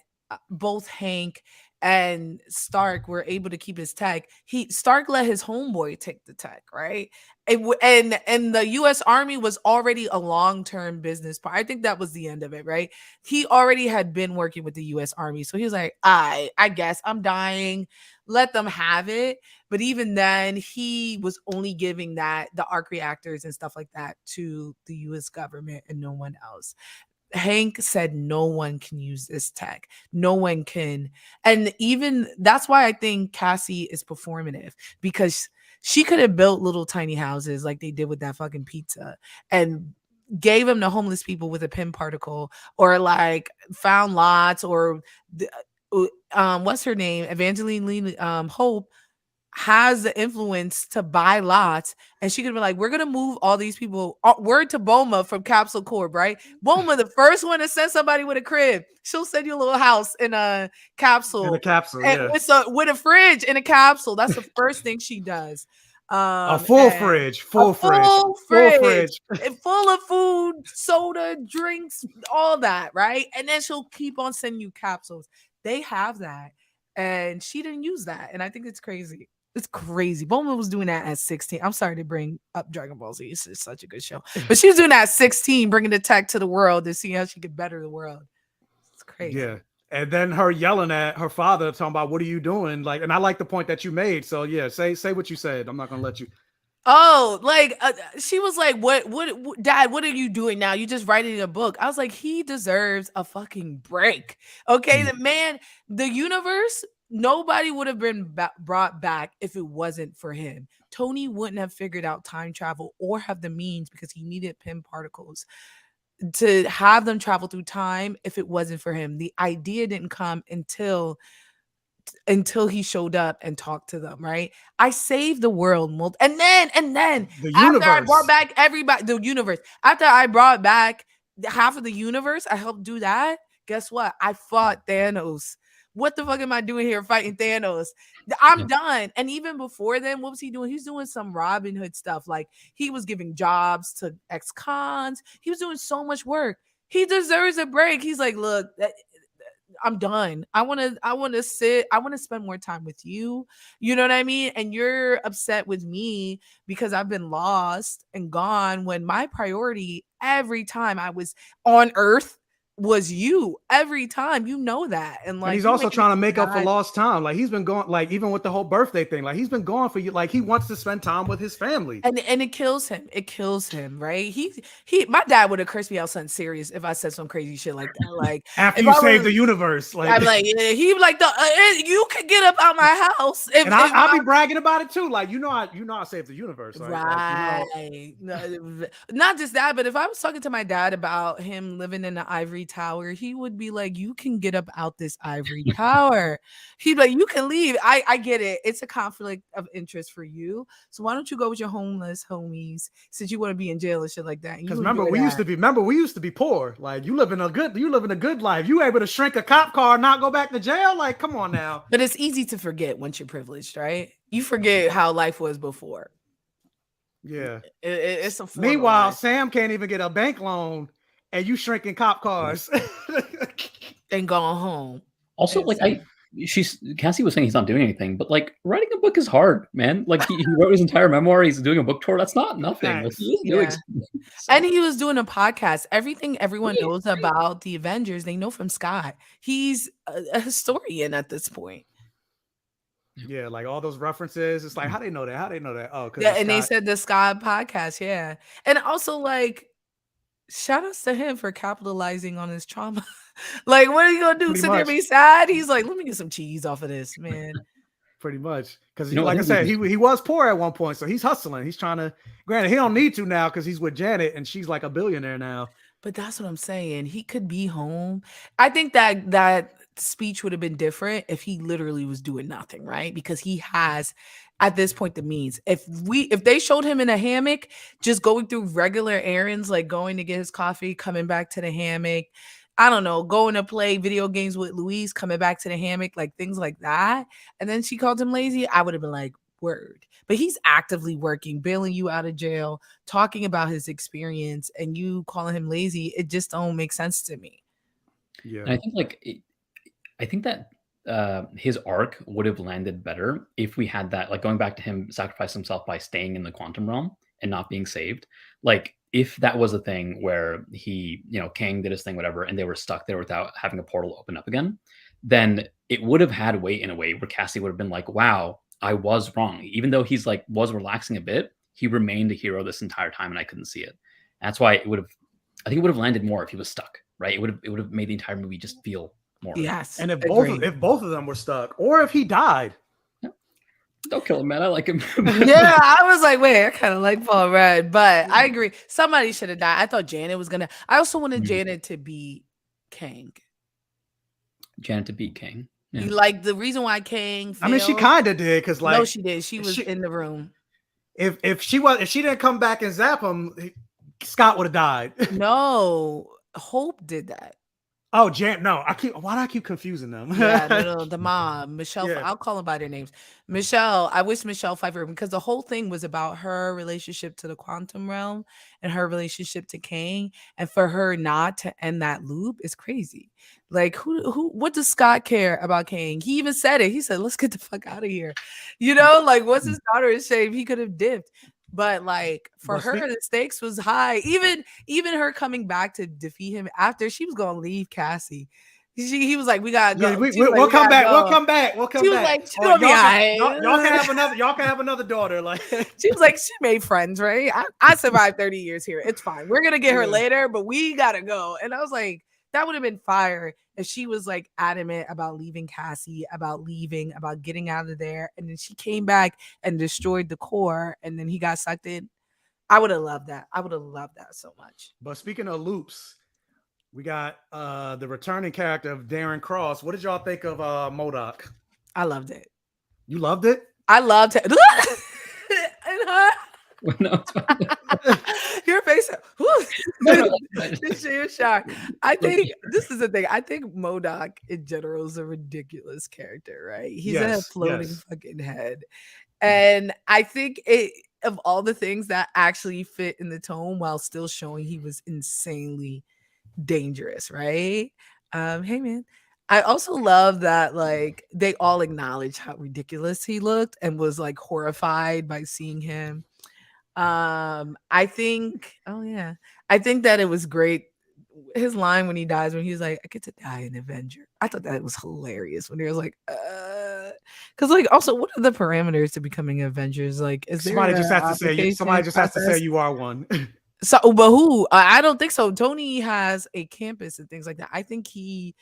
both Hank and Stark were able to keep his tech. Stark let his homeboy take the tech, right? And the U.S. Army was already a long-term business part. I think that was the end of it, right? He already had been working with the U.S. Army, so he was like, I guess I'm dying. Let them have it. But even then, he was only giving the arc reactors and stuff like that to the U.S. government and no one else. Hank said no one can use this tech. No one can. And even that's why I think Cassie is performative, because she could have built little tiny houses like they did with that fucking pizza and gave them to homeless people with a PIM particle, or like found lots, or what's her name? Evangeline Lee Hope has the influence to buy lots, and she could be like, we're gonna move all these people. Word to Boma from Capsule Corp, right? Boma, the first one to send somebody with a crib. She'll send you a little house in a capsule. In a capsule, and with a fridge in a capsule. That's the first thing she does. A full fridge, full fridge, and full of food, soda, drinks, all that, right? And then she'll keep on sending you capsules. They have that, and she didn't use that, and I think it's crazy. It's crazy. Bulma was doing that at 16. I'm sorry to bring up Dragon Ball Z. It's such a good show. But she was doing that at 16, bringing the tech to the world to see how she could better the world. It's crazy. Yeah. And then her yelling at her father, talking about, what are you doing? Like, and I like the point that you made. So yeah, say what you said. I'm not gonna let you. Oh, like she was like, what, Dad, what are you doing now? You just writing a book. I was like, he deserves a fucking break. Okay, the man, the universe, nobody would have been brought back if it wasn't for him. Tony wouldn't have figured out time travel or have the means because he needed Pym particles to have them travel through time if it wasn't for him. The idea didn't come until he showed up and talked to them, right? I saved the world. And then The after I universe. brought back everybody, the universe, after I brought back half of the universe, I helped do that. Guess what? I fought Thanos. What the fuck am I doing here fighting Thanos? I'm done. And even before then, what was he doing? He was doing some Robin Hood stuff. Like he was giving jobs to ex-cons. He was doing so much work. He deserves a break. He's like, look, I'm done. I want to sit. I want to spend more time with you. You know what I mean? And you're upset with me because I've been lost and gone when my priority every time I was on Earth was you. Every time, you know that. And like, And he's also trying to make up for lost time. Like he's been going, like even with the whole birthday thing, like he's been gone for you. Like he wants to spend time with his family. And it kills him. It kills him, right? My dad would have cursed me out something serious if I said some crazy shit like that. Like after you save the universe, like I'm like, yeah, he like you could get up out my house. And I'll be bragging about it too. Like I saved the universe, right? Right. Like, not just that, but if I was talking to my dad about him living in the ivory tower, he would be like, you can get up out this ivory tower. He'd be like, you can leave. I get it. It's a conflict of interest for you. So why don't you go with your homeless homies since you want to be in jail and shit like that? Because remember, we used to be poor. Like you live in a good life. You able to shrink a cop car and not go back to jail? Like, come on now. But it's easy to forget once you're privileged, right? You forget how life was before. Yeah. It's a meanwhile, Sam can't even get a bank loan and you shrinking cop cars and going home. Also, like Cassie was saying he's not doing anything, but like writing a book is hard, man. Like he wrote his entire memoir. He's doing a book tour. That's not nothing. Like, he is doing something. And he was doing a podcast. Everything everyone knows about the Avengers, they know from Scott. He's a historian at this point. Yeah, like all those references. It's like, how they know that? How they know that? Oh, yeah, and they said the Scott podcast, yeah. And also, like, shout outs to him for capitalizing on his trauma. Like, what are you gonna do? Sit there and be sad? He's like, let me get some cheese off of this, man. Pretty much. Because like I said, he was poor at one point, so he's hustling. He's trying to, granted, he don't need to now because he's with Janet and she's like a billionaire now. But that's what I'm saying. He could be home. I think that speech would have been different if he literally was doing nothing, right? Because he has at this point the means. If they showed him in a hammock just going through regular errands, like going to get his coffee, coming back to the hammock, I don't know, going to play video games with Louise, coming back to the hammock, like things like that, and then she called him lazy, I would have been like, word. But he's actively working, bailing you out of jail, talking about his experience, and you calling him lazy. It just don't make sense to me. Yeah, and I think that his arc would have landed better if we had that, like going back to him sacrifice himself by staying in the quantum realm and not being saved. Like if that was a thing where he, Kang did his thing, whatever, and they were stuck there without having a portal open up again, then it would have had weight in a way where Cassie would have been like, wow, I was wrong. Even though he's like was relaxing a bit, he remained a hero this entire time and I couldn't see it. That's why I think it would have landed more if he was stuck, right? It would have made the entire movie just feel more. Yes. And if both of them were stuck, or if he died. Don't kill him, man. I like him. Yeah, I was like, wait, I kind of like Paul Rudd, but I agree. Somebody should have died. I thought Janet was gonna. I also wanted Janet to be Kang. Janet to beat Kang. Yeah. Like the reason why Kang failed, I mean, she kind of did because like no, she did. She was in the room. If she didn't come back and zap him, Scott would have died. No, Hope did that. Oh, no, why do I keep confusing them? Yeah, no, the mom, Michelle. Yeah. I'll call them by their names. Michelle. I wish Michelle Pfeiffer, because the whole thing was about her relationship to the quantum realm and her relationship to Kang, and for her not to end that loop is crazy. Like, what does Scott care about Kang? He even said it. He said, "Let's get the fuck out of here." Like, what's his daughter is shame? He could have dipped. But like for her, the stakes was high. Even her coming back to defeat him after she was gonna leave Cassie. He was like, we gotta go. Yeah, we'll come back. Go. We'll come back. We'll come she was back. like, she gonna be y'all can have another. Y'all can have another daughter. Like she was like, she made friends, right? I survived 30 years here. It's fine. We're gonna get her later, but we gotta go. And I was like, that would have been fire if she was like adamant about leaving Cassie, about getting out of there, and then she came back and destroyed the core, and then he got sucked in. I would have loved that. I would have loved that so much. But speaking of loops, we got the returning character of Darren Cross. What did y'all think of MODOK? I loved it. You loved it? I loved it. No, your face. You're shocked. I think this is the thing. I think MODOK in general is a ridiculous character, right? He's a floating fucking head. And I think of all the things that actually fit in the tone while still showing he was insanely dangerous, right? Hey man. I also love that like they all acknowledged how ridiculous he looked and was like horrified by seeing him. I think that it was great. His line when he dies, when he was like, I get to die an Avenger. I thought that was hilarious when he was like, because like also what are the parameters to becoming Avengers? Like, is somebody just has to say you are one. So, but who? I don't think so. Tony has a campus and things like that. I think he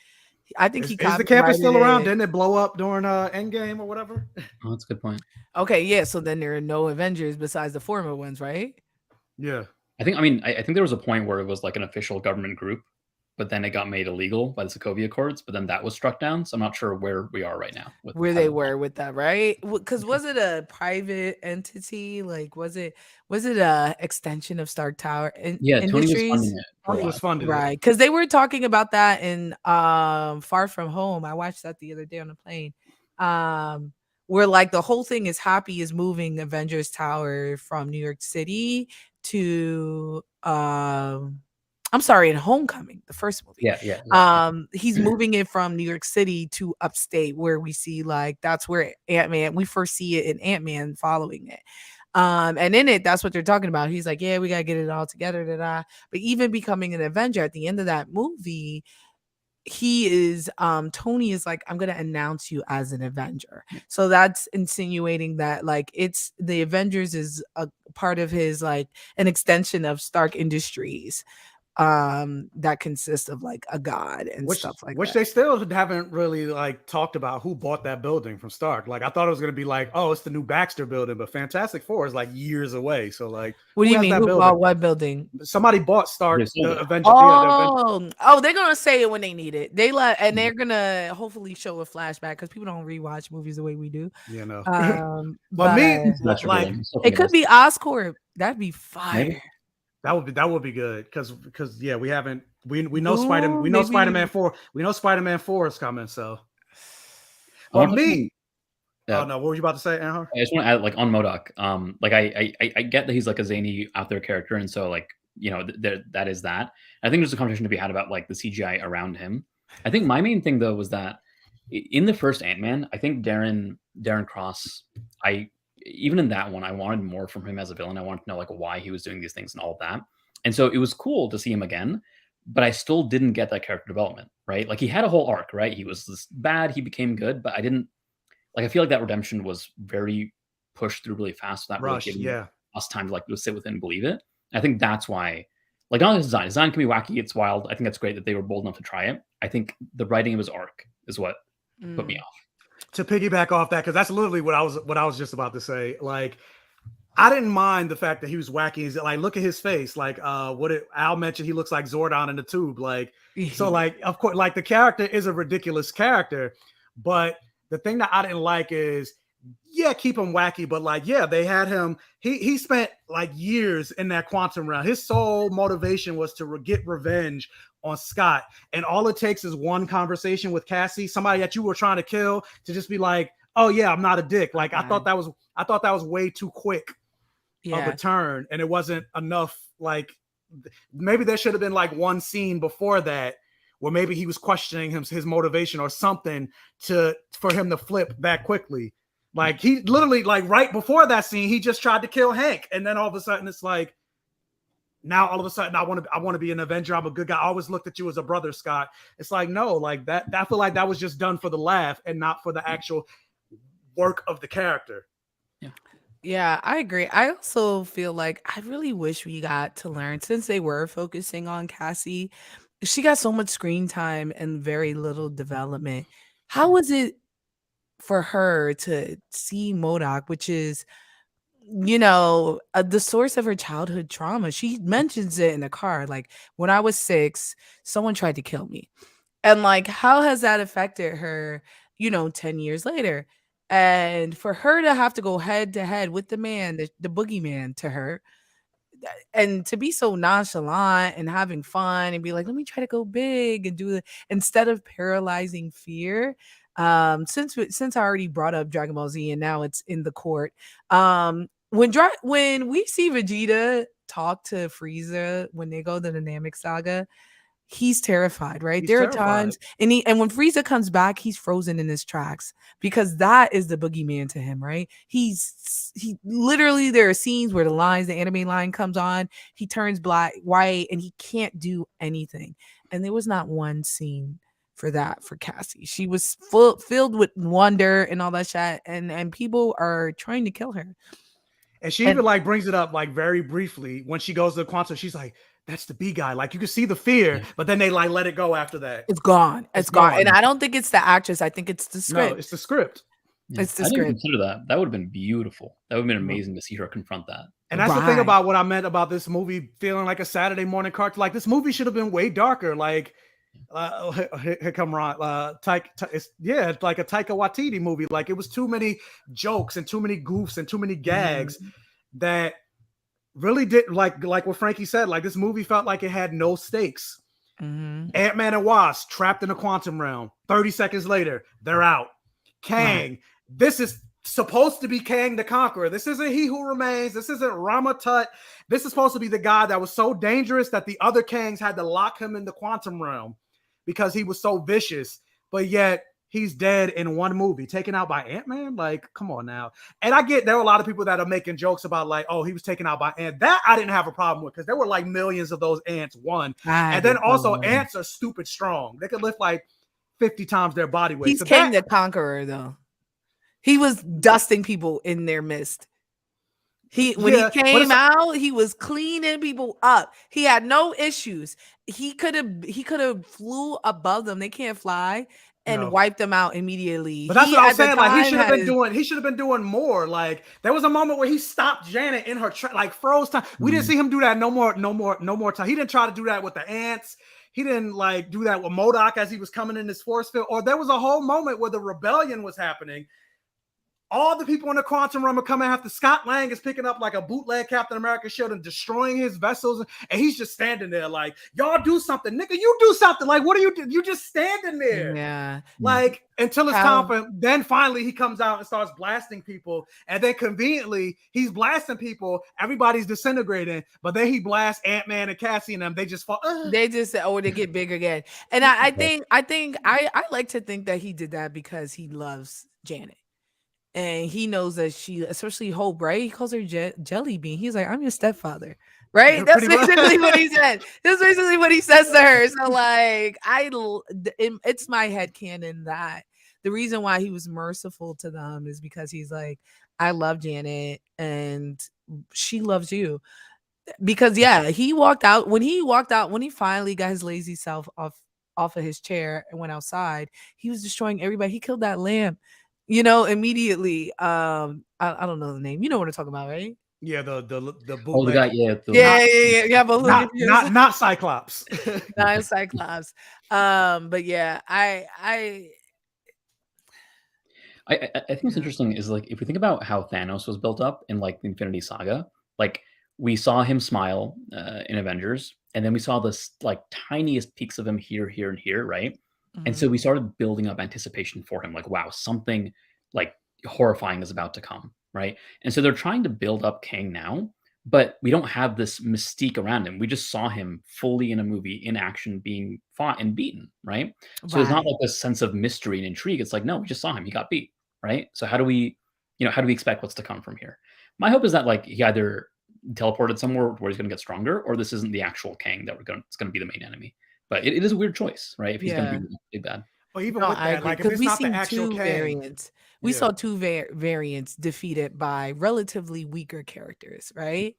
is the campus still around? Didn't it blow up during Endgame or whatever? Oh, that's a good point. Okay, yeah. So then there are no Avengers besides the former ones, right? Yeah. I think there was a point where it was like an official government group, but then it got made illegal by the Sokovia Accords, but then that was struck down. So I'm not sure where we are right now. Where they were with that, right? Because was it a private entity? Like, was it a extension of Stark Tower Industries? Tony was funding it. Right. Because they were talking about that in Far From Home. I watched that the other day on the plane. Where like the whole thing is Happy is moving Avengers Tower from New York City to I'm sorry, in Homecoming, the first movie. Yeah. He's moving it from New York City to upstate, where we see like that's where Ant-Man, we first see it in Ant-Man following it. And in it, that's what they're talking about. He's like, yeah, we gotta get it all together. But even becoming an Avenger at the end of that movie, he is Tony is like, I'm gonna announce you as an Avenger. So that's insinuating that like it's the Avengers is a part of his like an extension of Stark Industries that consists of like a god and stuff like which that. They still haven't really like talked about who bought that building from Stark. Like I thought it was gonna be like, oh, it's the new Baxter building, but Fantastic Four is like years away. So like, what do you mean? Who bought what building? Somebody bought Stark the Avengers. Oh, they're gonna say it when they need it. And they're gonna hopefully show a flashback because people don't rewatch movies the way we do. You know. But like it could be Oscorp. That'd be fire. Maybe. That would be good because yeah, we know Spider-Man 4. We know Spider-Man 4 is coming. So, well, me. Oh no, what were you about to say, Anhar? I just want to add, like on MODOK, like I get that he's like a zany out there character, and so like that is that. I think there's a conversation to be had about like the CGI around him. I think my main thing though was that in the first Ant-Man, I think Darren Cross, even in that one, I wanted more from him as a villain. I wanted to know like why he was doing these things and all of that. And so it was cool to see him again, but I still didn't get that character development, right? Like he had a whole arc, right? He was this bad, he became good, but I didn't like, I feel like that redemption was very pushed through really fast. That really giving us time to like to sit with it and believe it. I think that's why, like not his design can be wacky. It's wild. I think that's great that they were bold enough to try it. I think the writing of his arc is what put me off. To piggyback off that, because that's literally what I was just about to say. Like, I didn't mind the fact that he was wacky. He's like, look at his face. Like, Al mentioned, he looks like Zordon in the tube. Like, so like, of course, like the character is a ridiculous character, but the thing that I didn't like is, yeah, keep him wacky, but like, yeah, they had him. He spent like years in that quantum realm. His sole motivation was to get revenge on Scott, and all it takes is one conversation with Cassie, somebody that you were trying to kill, to just be like, oh yeah, I'm not a dick. Like I thought that was way too quick of a turn, and it wasn't enough. Like maybe there should have been like one scene before that where maybe he was questioning his motivation or something for him to flip that quickly. Like he literally, like right before that scene, he just tried to kill Hank, and then all of a sudden it's like, now all of a sudden I want to be an Avenger. I'm a good guy. I always looked at you as a brother, Scott. It's like, no, like that. I feel like that was just done for the laugh and not for the actual work of the character. Yeah, I agree. I also feel like I really wish we got to learn, since they were focusing on Cassie, she got so much screen time and very little development. How was it for her to see MODOK, which is, the source of her childhood trauma? She mentions it in the car. Like, when I was 6, someone tried to kill me. And like, how has that affected her, 10 years later? And for her to have to go head to head with the man, the boogeyman to her, and to be so nonchalant and having fun and be like, let me try to go big and do it instead of paralyzing fear. Since I already brought up Dragon Ball Z and now it's in the court. When we see Vegeta talk to Frieza when they go to the Namek Saga, he's terrified, right? He's There are terrified. times, and when Frieza comes back, he's frozen in his tracks because that is the boogeyman to him, right? He literally, there are scenes where the anime line comes on, he turns white, and he can't do anything. And there was not one scene for that for Cassie. She was filled with wonder and all that shit, and people are trying to kill her. And she even like brings it up like very briefly when she goes to the Quantum. She's like, that's the B guy. Like, you can see the fear, but then they like let it go after that. It's gone. It's gone. And I don't think it's the actress. I think it's the script. No, it's the script. Yeah. It's the I script. didn't consider that. That would have been beautiful. That would have been amazing to see her confront that. And that's the thing about what I meant about this movie feeling like a Saturday morning cartoon. Like, this movie should have been way darker. Like, here come Ron. It's like a Taika Waititi movie. Like, it was too many jokes and too many goofs and too many gags that really did like what Frankie said. Like, this movie felt like it had no stakes. Ant-Man and Wasp trapped in the quantum realm. 30 seconds later, they're out. Kang. This is supposed to be Kang the Conqueror. This isn't He Who Remains. This isn't Rama Tut. This is supposed to be the guy that was so dangerous that the other Kangs had to lock him in the quantum realm because he was so vicious. But yet he's dead in one movie, taken out by Ant-Man. Like, come on now. And I get there were a lot of people that are making jokes about like, oh, he was taken out by ant. That I didn't have a problem with because there were like millions of those ants. And then also ants are stupid strong. They could lift like 50 times their body weight. He's Kang the Conqueror, though. He was dusting people in their midst. When he came out, he was cleaning people up. He had no issues. He could have flew above them. They can't fly. And wiped them out immediately. But that's what I was saying. Like, he should have been doing more. Like, there was a moment where he stopped Janet in her like froze time. We didn't see him do that no more time. He didn't try to do that with the ants. He didn't like do that with MODOK as he was coming in his force field. Or there was a whole moment where the rebellion was happening. All the people in the quantum realm are coming after Scott Lang is picking up like a bootleg Captain America shield and destroying his vessels. And he's just standing there like, y'all do something. Nigga, you do something. Like, what are you doing? You just standing there. Yeah. Like, until it's time for him. Then finally he comes out and starts blasting people. And then conveniently, he's blasting people. Everybody's disintegrating. But then he blasts Ant-Man and Cassie and them. They just fall. They just they get big again. And I think I like to think that he did that because he loves Janet. And he knows that she, especially Hope, right? He calls her Jelly Bean. He's like, I'm your stepfather, right? That's basically what he said. That's basically what he says to her. So, like, it's my headcanon that the reason why he was merciful to them is because he's like, I love Janet and she loves you. Because, yeah, he walked out. When he finally got his lazy self off of his chair and went outside, he was destroying everybody. He killed that lamp. Immediately. I don't know the name. You know what I'm talking about, right? Yeah, the bootleg. Oh, the guy, yeah. But not Cyclops. Not Cyclops. But yeah, I think what's interesting is like if we think about how Thanos was built up in like the Infinity Saga, like we saw him smile in Avengers, and then we saw this like tiniest peaks of him here, and here, right? And so we started building up anticipation for him, like, wow, something like horrifying is about to come, right? And so they're trying to build up Kang now, but we don't have this mystique around him. We just saw him fully in a movie in action being fought and beaten, right? So there's not like this sense of mystery and intrigue. It's like, no, we just saw him. He got beat, right? So how do we expect what's to come from here? My hope is that like he either teleported somewhere where he's going to get stronger, or this isn't the actual Kang that it's going to be the main enemy. But it is a weird choice, right? If he's going to be really bad. But even No, with I that, agree, like if because it's we not the seen actual two Kang, variants. We yeah. saw two variants defeated by relatively weaker characters, right?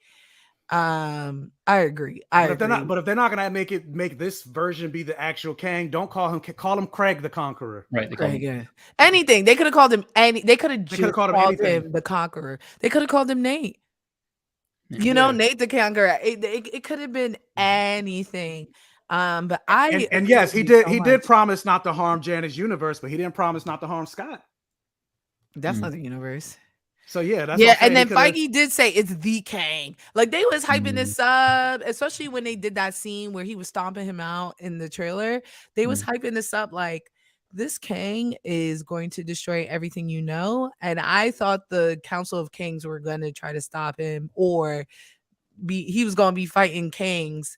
I agree. But if they're not gonna make this version be the actual Kang, don't call him Craig the Conqueror. Right. They call him, yeah. Anything. They could have called him they could have just called him called anything. him the Conqueror. They could have called him Nate. Yeah. You know, Nate the Conqueror. It could have been anything. But and yes, he did promise not to harm Janet's universe, but he didn't promise not to harm Scott. That's not the universe. So yeah, that's and then Feige did say it's the Kang. Like they was hyping this up, especially when they did that scene where he was stomping him out in the trailer. They was hyping this up like this Kang is going to destroy everything you know. And I thought the Council of Kangs were gonna try to stop him, or he was gonna be fighting Kangs,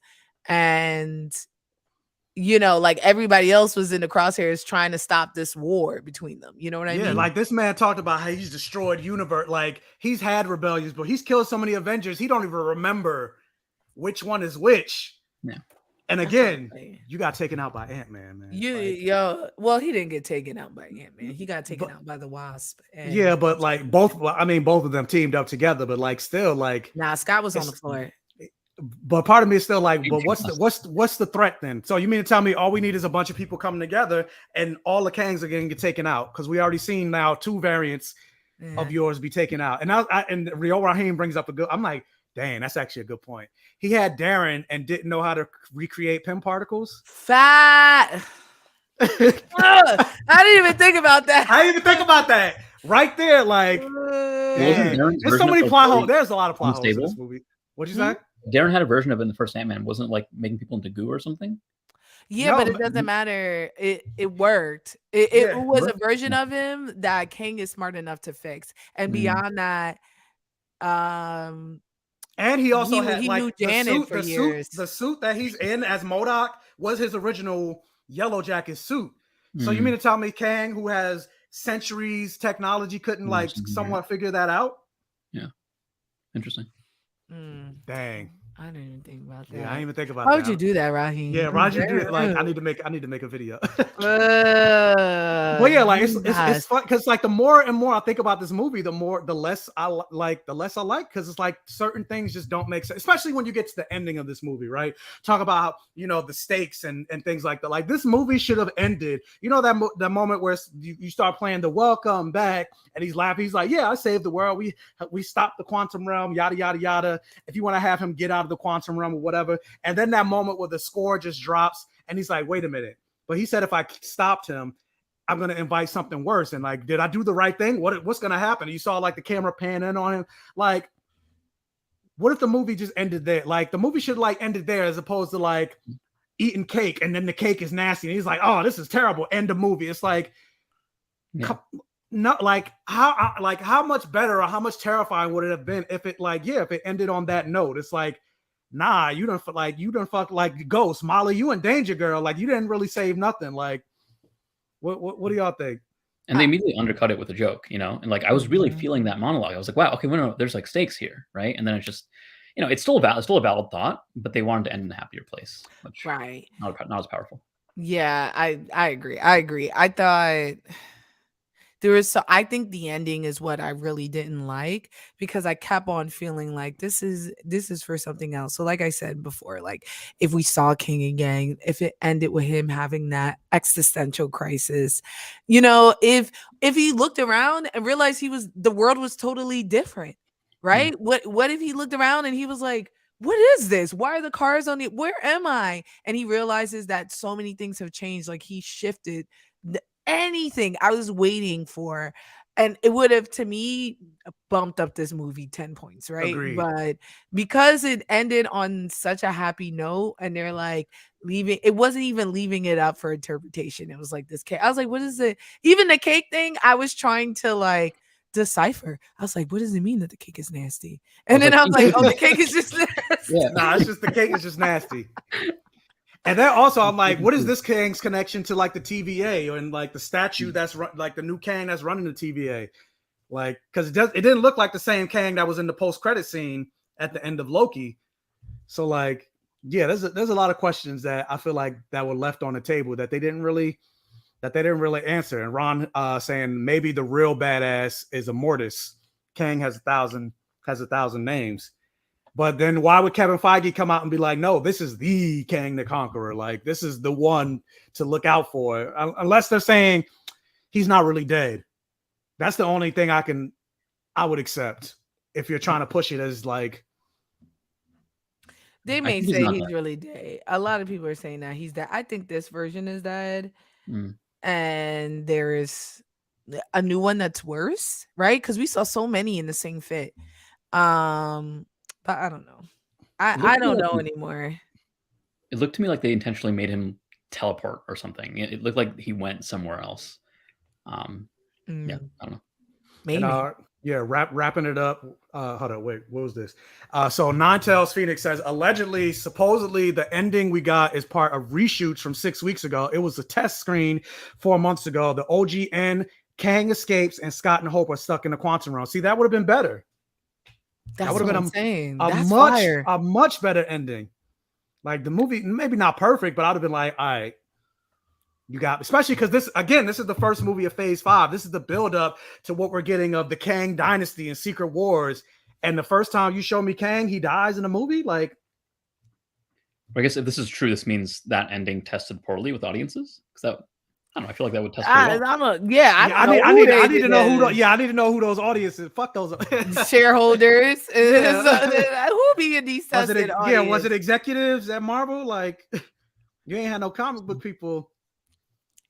and you know, like everybody else was in the crosshairs trying to stop this war between them. You know what I mean? Yeah, like this man talked about how he's destroyed universe. Like he's had rebellions, but he's killed so many Avengers, he don't even remember which one is which. Yeah. And again, you got taken out by Ant-Man, man. Well, he didn't get taken out by Ant-Man. He got taken out by the Wasp. Yeah, but like both of them teamed up together, but like still like Scott was on the floor. But part of me is still like, well, what's the threat then? So you mean to tell me all we need is a bunch of people coming together and all the Kangs are going to get taken out? Because we already seen now 2 variants of yours be taken out. And and Rio Rahim brings up I'm like, dang, that's actually a good point. He had Darren and didn't know how to recreate PIM particles. Fat. I didn't even think about that. Right there, like there's so many plot holes. There's a lot of plot holes in this movie. What'd you say? Darren had a version of it in the first Ant-Man. Wasn't it like making people into goo or something? Yeah, but it doesn't matter. It worked. It was a version of him that Kang is smart enough to fix. And beyond that, and he also had like knew Janet for years. The suit that he's in as MODOK was his original Yellow Jacket suit. So you mean to tell me Kang, who has centuries technology, couldn't like somewhat figure that out? Yeah, interesting. Dang. I didn't even think about that. Yeah, I didn't even think about that. How would you do that, Raheem? Yeah, Roger did it. Like I need to make a video. Well, yeah, like it's fun because like the more and more I think about this movie, the less I like because it's like certain things just don't make sense, especially when you get to the ending of this movie, right? Talk about the stakes and things like that. Like this movie should have ended. You know that moment where you start playing the welcome back and he's laughing. He's like, yeah, I saved the world. We stopped the quantum realm. Yada yada yada. If you want to have him get out of the quantum realm or whatever, and then that moment where the score just drops and he's like, wait a minute, but he said if I stopped him I'm going to invite something worse, and like, did I do the right thing? What's going to happen? You saw like the camera pan in on him. Like, what if the movie just ended there? Like the movie should like ended there as opposed to like eating cake and then the cake is nasty and he's like, oh, this is terrible, end the movie. It's like not like how much better or how much terrifying would it have been if it if it ended on that note? It's like, nah, you don't fuck like Ghost, Molly, you in danger, girl. Like you didn't really save nothing. Like what do y'all think? And they immediately undercut it with a joke, and like I was really feeling that monologue. I was like, wow, okay, no, there's like stakes here, right? And then it's just, it's still a valid thought, but they wanted to end in a happier place, which right, not as powerful. Yeah, I agree. I thought I think the ending is what I really didn't like, because I kept on feeling like this is for something else. So like I said before, like if we saw King again, if it ended with him having that existential crisis, if he looked around and realized the world was totally different, right? What if he looked around and he was like, what is this? Why are the cars on it? Where am I? And he realizes that so many things have changed. Like he shifted anything I was waiting for, and it would have to me bumped up this movie 10 points, right? Agreed. But because it ended on such a happy note and they're like it wasn't even leaving it up for interpretation. It was like this cake. I was like, what is it? Even the cake thing, I was trying to like decipher. I was like, what does it mean that the cake is nasty? And then I was like, oh, the cake is just nasty. Yeah. Nah, it's just the cake is just nasty. And then also, I'm like, what is this Kang's connection to like the TVA and like the statue that's like the new Kang that's running the TVA? Like, because it didn't look like the same Kang that was in the post-credit scene at the end of Loki. So like, yeah, there's a lot of questions that I feel like that were left on the table that they didn't really answer. And Ron saying maybe the real badass is Immortus. Kang has a thousand names. But then why would Kevin Feige come out and be like, no, this is the Kang the Conqueror. Like, this is the one to look out for. Unless they're saying he's not really dead. That's the only thing I would accept if you're trying to push it as like. They may say he's really dead. A lot of people are saying that he's dead. I think this version is dead. And there is a new one that's worse, right? Because we saw so many in the same fit. But I don't know. I don't know anymore. It looked to me like they intentionally made him teleport or something. It looked like he went somewhere else. Yeah, I don't know. Maybe. And, wrapping it up. Hold on, wait, what was this? So Nine Tails Phoenix says supposedly the ending we got is part of reshoots from 6 weeks ago. It was a test screen 4 months ago. The OGN, Kang escapes, and Scott and Hope are stuck in the quantum realm. See, that would have been better. That would have been a much better ending. Like the movie, maybe not perfect, but I'd have been like, all right. You got, especially because this is the first movie of Phase 5. This is the build-up to what we're getting of the Kang Dynasty and Secret Wars. And the first time you show me Kang, he dies in a movie. Like, I guess if this is true, this means that ending tested poorly with audiences. Because that, I don't know. I feel like that would test. I need to know who those audiences. Fuck those shareholders. Who be in these tested audience? Yeah, was it executives at Marvel? Like, you ain't had no comic book people.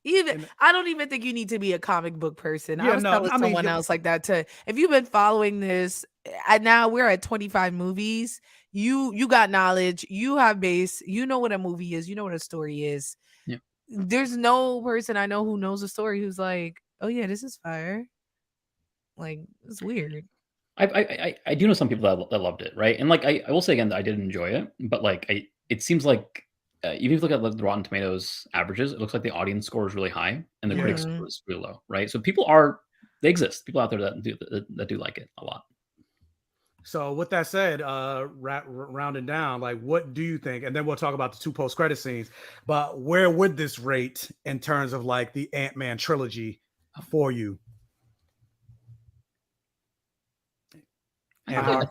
I don't even think you need to be a comic book person. I was telling someone else like that too. If you've been following this, and now we're at 25 movies. You got knowledge. You have base. You know what a movie is. You know what a story is. Yeah. There's no person I know who knows a story who's like, oh yeah, this is fire. Like, it's weird. I do know some people that loved it, right? And like I will say again that I did enjoy it, but like it seems like. Even if you look at the Rotten Tomatoes averages, it looks like the audience score is really high and the critic score is really low, right? So they exist. People out there that do like it a lot. So with that said, rounding down, like, what do you think? And then we'll talk about the 2 post-credit scenes. But where would this rate in terms of like the Ant-Man trilogy for you? Bottom.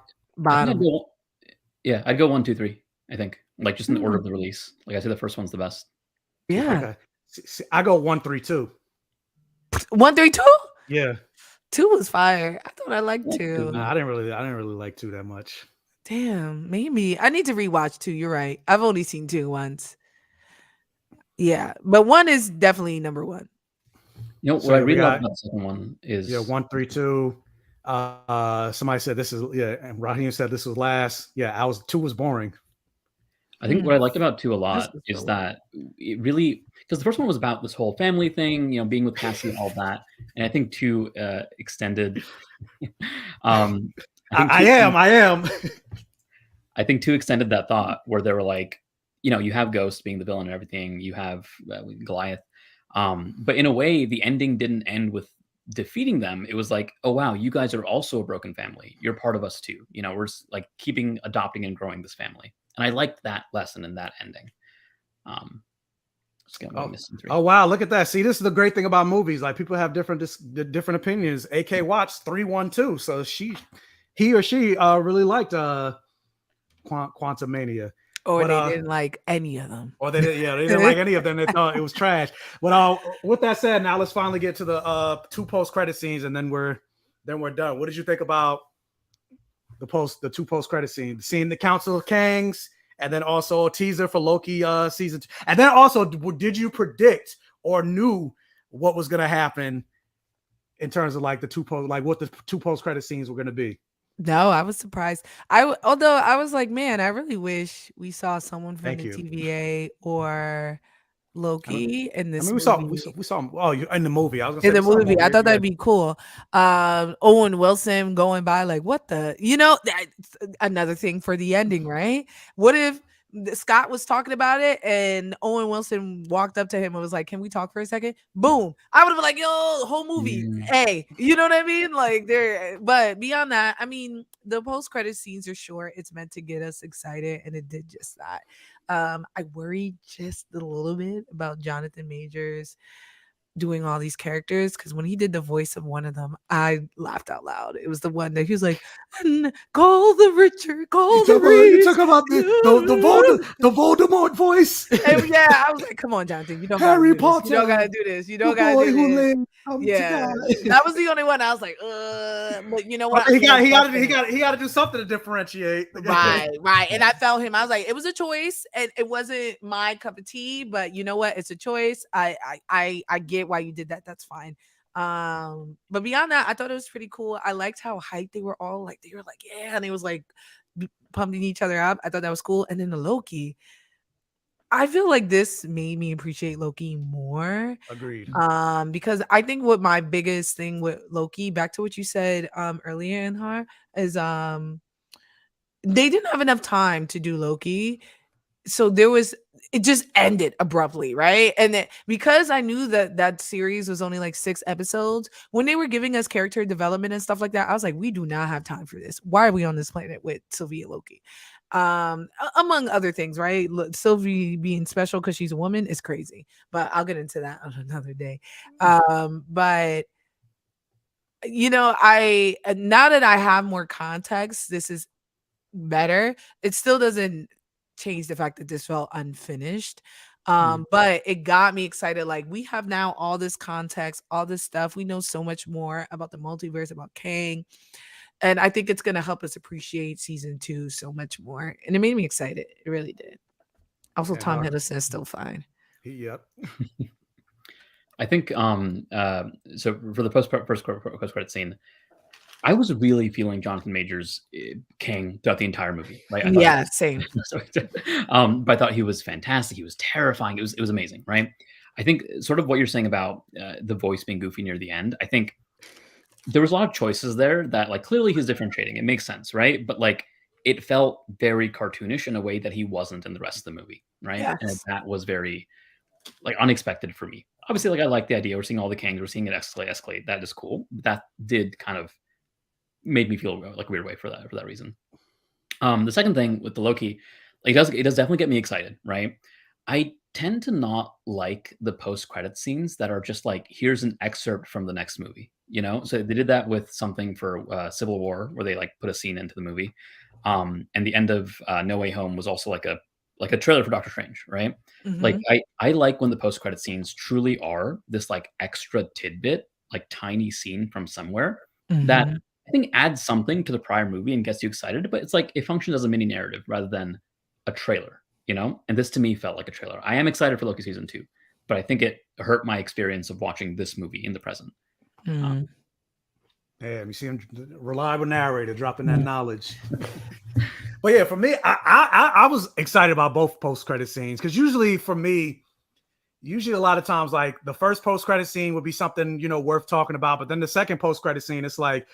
I'd go 1, 2, 3. I think. Like just in the order of the release. Like I say the first one's the best. Yeah. Okay. See, I go 1, 3, 2. 1, 3, 2? Yeah. 2 was fire. I thought I liked 2. No, I didn't really like 2 that much. Damn, maybe. I need to rewatch 2. You're right. I've only seen 2 once. Yeah. But 1 is definitely number 1. You know, what I really love about the second one is 1, 3, 2. Somebody said this is and Raheem said this was last. Yeah, 2 was boring. I think what I liked about 2 a lot is that it really, because the first one was about this whole family thing, you know, being with Cassie and all that, and I think 2 extended. I am. I think 2 extended that thought where they were like, you know, you have Ghost being the villain and everything, you have Goliath, but in a way, the ending didn't end with defeating them. It was like, oh wow, you guys are also a broken family. You're part of us too. You know, we're like adopting and growing this family. And I liked that lesson in that ending. Oh wow, look at that. See, this is the great thing about movies. Like people have different opinions. AK Watts 312. So he or she really liked Quantumania. Or they didn't like any of them. Or they didn't like any of them. They thought it was trash. But with that said, now let's finally get to the 2 post-credit scenes, and then we're done. What did you think about the 2 post-credit scenes? Seeing the Council of Kangs, and then also a teaser for Loki season 2. And then also, did you predict or knew what was gonna happen in terms of like what the 2 post-credit scenes were gonna be? No, I was surprised. Although I was like, man, I really wish we saw someone from the TVA or Loki in this. We saw him. Oh, in the movie. I was gonna say in the movie. I thought that'd be cool. Owen Wilson going by like, what the? You know, that's another thing for the ending, right? What if Scott was talking about it, and Owen Wilson walked up to him and was like, "Can we talk for a second?" Boom. I would have been like, "Yo, whole movie, hey," you know what I mean? Like there, but beyond that, I mean, the post-credit scenes are short. It's meant to get us excited, and it did just that. I worried just a little bit about Jonathan Majors doing all these characters, because when he did the voice of one of them, I laughed out loud. It was the one that he was like, "And call the Richard, call the You Reese." talk about the Voldemort voice. And yeah, I was like, "Come on, Jonathan, you don't Harry gotta do this. You don't Potter, gotta do this. You the don't gotta boy do who this." lived to Yeah, die. that was the only one I was like, but you know what? He got to do something to differentiate. Right. And I felt him. I was like, it was a choice, and it wasn't my cup of tea, but you know what? It's a choice. I get why you did that. That's fine. But beyond that, I thought it was pretty cool. I liked how hyped they were all. Like they were like, yeah, and it was like pumping each other up. I thought that was cool. And then the Loki, I feel like this made me appreciate Loki more. Agreed. Because I think what my biggest thing with Loki, back to what you said earlier in her, is they didn't have enough time to do Loki. So it just ended abruptly, right? And because I knew that series was only like 6 episodes, when they were giving us character development and stuff like that, I was like, we do not have time for this. Why are we on this planet with Sylvie and Loki? Among other things, right? Look, Sylvie being special because she's a woman is crazy, but I'll get into that on another day. But you know, now that I have more context, this is better. It still doesn't change the fact that this felt unfinished. But it got me excited. Like, we have now all this context, all this stuff. We know so much more about the multiverse, about Kang. And I think it's going to help us appreciate season 2 so much more. And it made me excited. It really did. Also, Tom Hiddleston is still fine. Yep. I think so for the post credit scene, I was really feeling Jonathan Majors Kang throughout the entire movie. Right? Yeah, same. But I thought he was fantastic. He was terrifying. It was amazing, right? I think sort of what you're saying about the voice being goofy near the end. I think there was a lot of choices there that, like, clearly he's differentiating. It makes sense, right? But like, it felt very cartoonish in a way that he wasn't in the rest of the movie, right? Yes. And that was very like unexpected for me. Obviously, like, I like the idea. We're seeing all the Kangs. We're seeing it escalate. That is cool. That did kind of made me feel like a weird way for that reason. The second thing with the Loki, like, it does definitely get me excited, right? I tend to not like the post-credit scenes that are just like, here's an excerpt from the next movie, you know? So they did that with something for Civil War, where they like put a scene into the movie. And the end of No Way Home was also like a trailer for Doctor Strange, right? Like, I like when the post-credit scenes truly are this like extra tidbit, like tiny scene from somewhere that I think adds something to the prior movie and gets you excited, but it's like it functions as a mini narrative rather than a trailer, you know? And this to me felt like a trailer. I am excited for Loki season 2, but I think it hurt my experience of watching this movie in the present. Yeah, you see him, reliable narrator, dropping that knowledge. But yeah, for me, I was excited about both post-credit scenes, because usually for me, a lot of times, like, the first post-credit scene would be something, you know, worth talking about, but then the second post-credit scene, it's like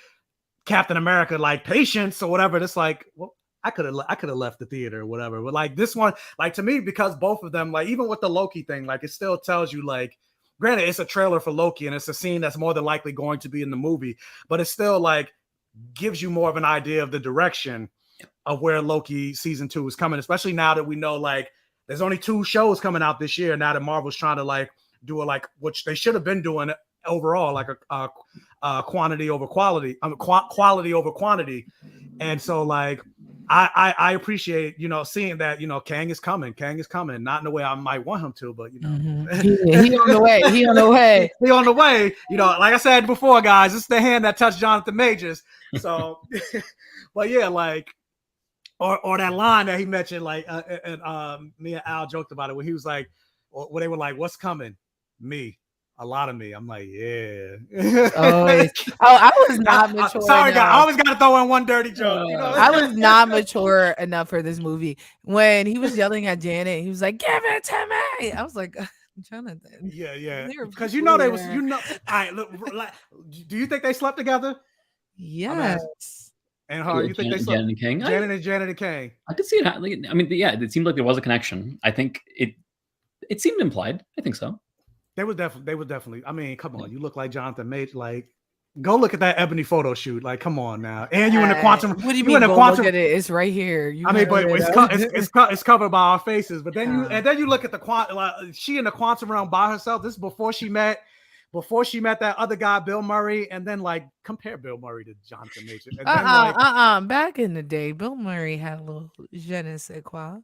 Captain America, like, patience or whatever. It's like, well, I could have left the theater or whatever. But like this one, like, to me, because both of them, like, even with the Loki thing, like, it still tells you, like, granted, it's a trailer for Loki and it's a scene that's more than likely going to be in the movie, but it still, like, gives you more of an idea of the direction of where Loki season 2 is coming, especially now that we know, like, there's only 2 shows coming out this year. Now that Marvel's trying to, like, do a, like, which they should have been doing overall, like a quantity over quality, quality over quantity. And so, like, I appreciate, you know, seeing that, you know, Kang is coming, not in the way I might want him to, but, you know, he on the way, he on the way, you know, like I said before, guys, it's the hand that touched Jonathan Majors. So, but yeah, like, or that line that he mentioned, like, and me and Al joked about it when he was like, when they were like, what's coming? Me. A lot of me. I'm like, yeah. I was not mature. Sorry, guys. I always got to throw in one dirty joke. You know? I was not mature enough for this movie. When he was yelling at Janet, he was like, "Give it to me." I was like, Jonathan. Yeah. Because you know they was, you know. All right, look. Like, do you think they slept together? Yes. And her, you think they saw Janet and Kang? Janet and Kang? I could see it. I mean, yeah, it seemed like there was a connection. I think it seemed implied. I think so. They would definitely. I mean, come on, you look like Jonathan Majors. Like, go look at that Ebony photo shoot. Like, come on now. And you in the quantum. What do you mean? Go look at it. It's right here. I mean, but it's covered by our faces. But then you look at the quantum. Like, she in the quantum realm by herself. This is before she met that other guy, Bill Murray, and then like compare Bill Murray to Jonathan Majors. And back in the day, Bill Murray had a little je ne sais quoi.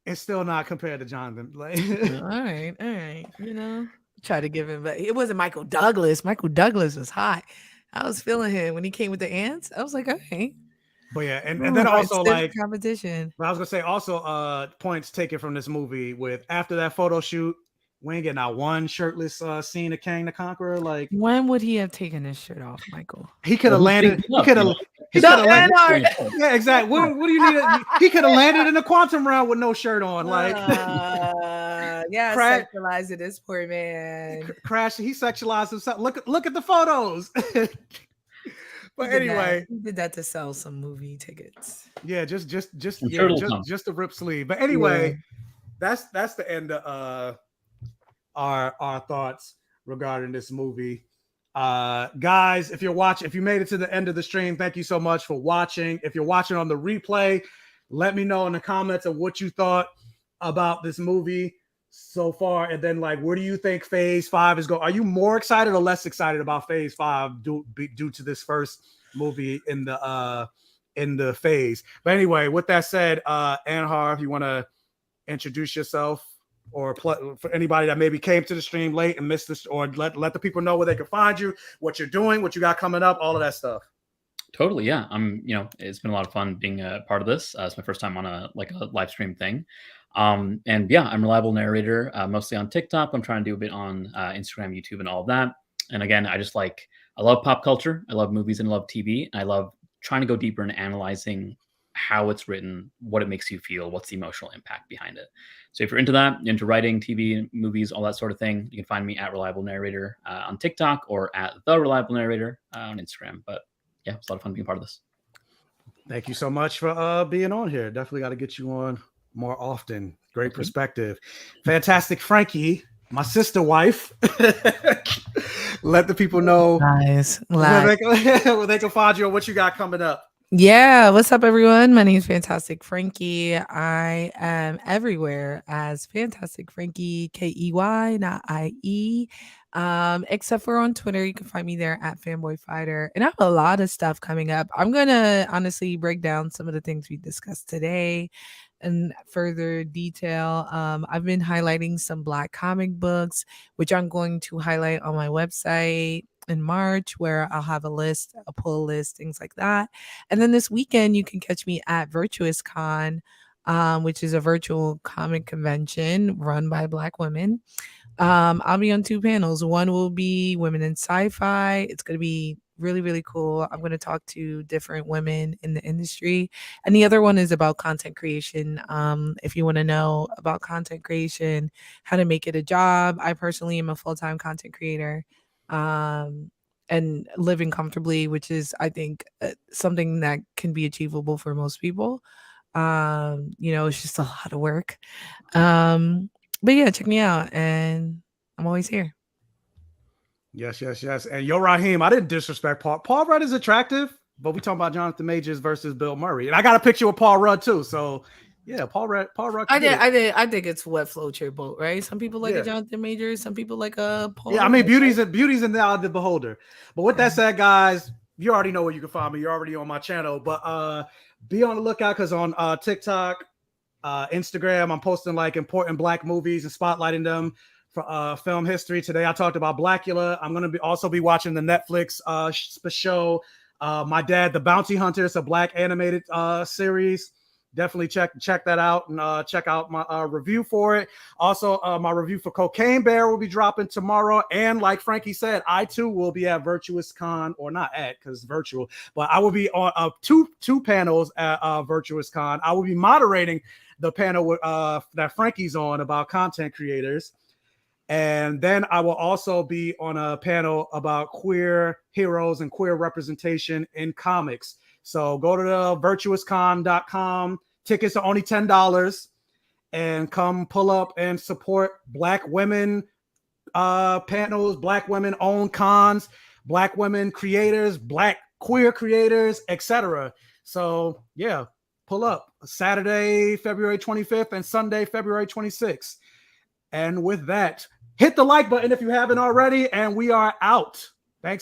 It's still not compared to Jonathan. Like, all right. You know, try to give him, but it wasn't Michael Douglas. Michael Douglas was hot. I was feeling him when he came with the ants. I was like, okay. But yeah, and then also like competition. But I was gonna say also points taken from this movie with after that photo shoot. We ain't getting out one shirtless scene of Kang the Conqueror. Like, when would he have taken his shirt off, Michael? He could have landed. He could have landed. Yeah, exactly. What do you need? He could have landed in the quantum realm with no shirt on. Like, yeah, sexualized this poor man. Crash. He sexualized himself. Look at the photos. But anyway, he did that to sell some movie tickets. Yeah, just a rip sleeve. But anyway, that's the end of our thoughts regarding this movie. Guys, if you made it to the end of the stream, thank you so much for watching. If you're watching on the replay, let me know in the comments of what you thought about this movie so far, and then like, where do you think Phase 5 is going? Are you more excited or less excited about Phase 5 due to this first movie in the phase? But anyway, with that said, Anhar, if you want to introduce yourself, or for anybody that maybe came to the stream late and missed this, or let the people know where they can find you, what you're doing, what you got coming up, all of that stuff. Totally, yeah. It's been a lot of fun being a part of this. It's my first time on a live stream thing. And yeah, I'm a reliable narrator, mostly on TikTok. I'm trying to do a bit on Instagram, YouTube, and all of that. And again, I love pop culture. I love movies and love TV. And I love trying to go deeper in analyzing how it's written, what it makes you feel, what's the emotional impact behind it. So if you're into that, into writing, TV, movies, all that sort of thing, you can find me at Reliable Narrator on TikTok, or at The Reliable Narrator on Instagram. But yeah, it's a lot of fun being part of this. Thank you so much for being on here. Definitely got to get you on more often. Great perspective. Fantastic Frankey, my sister wife. Let the people know where they can find you and what you got coming up. Yeah, what's up, everyone? My name is Fantastic Frankey. I am everywhere as Fantastic Frankey, Key, not IE. Except for on Twitter, you can find me there at Fanboy Fighter. And I have a lot of stuff coming up. I'm gonna honestly break down some of the things we discussed today in further detail. I've been highlighting some Black comic books, which I'm going to highlight on my website in March, where I'll have a pull list, things like that. And then this weekend, you can catch me at Virtuous Con, which is a virtual comic convention run by Black women. I'll be on 2 panels. One will be women in sci-fi. It's going to be really, really cool. I'm going to talk to different women in the industry. And the other one is about content creation. If you want to know about content creation, how to make it a job. I personally am a full-time content creator. And living comfortably, which is, I think, something that can be achievable for most people. It's just a lot of work. But yeah, check me out, and I'm always here. Yes. And yo, Raheem, I didn't disrespect Paul. Paul Rudd is attractive, but we talking about Jonathan Majors versus Bill Murray, and I got a picture with Paul Rudd too. So yeah, Paul Rudd. I think it's what floats your boat, right? Some people like a Jonathan Majors, some people like a Paul. Yeah, I mean, beauty's in the eye of the beholder. But with that said, guys, you already know where you can find me. You're already on my channel, but be on the lookout, because on TikTok, Instagram, I'm posting like important Black movies and spotlighting them for film history. Today I talked about Blackula. I'm going to also be watching the Netflix show My Dad the Bounty Hunter. It's a Black animated series. Definitely check that out, and check out my review for it. Also, my review for Cocaine Bear will be dropping tomorrow. And like Frankie said, I too will be at Virtuous Con, or not at, because it's virtual, but I will be on two panels at Virtuous Con. I will be moderating the panel that Frankie's on about content creators. And then I will also be on a panel about queer heroes and queer representation in comics. So go to the virtuouscon.com. Tickets are only $10, and come pull up and support Black women panels, Black women owned cons, Black women creators, Black queer creators, etc. So yeah, pull up Saturday, February 25th and Sunday, February 26th. And with that, hit the like button if you haven't already, and we are out. Thanks.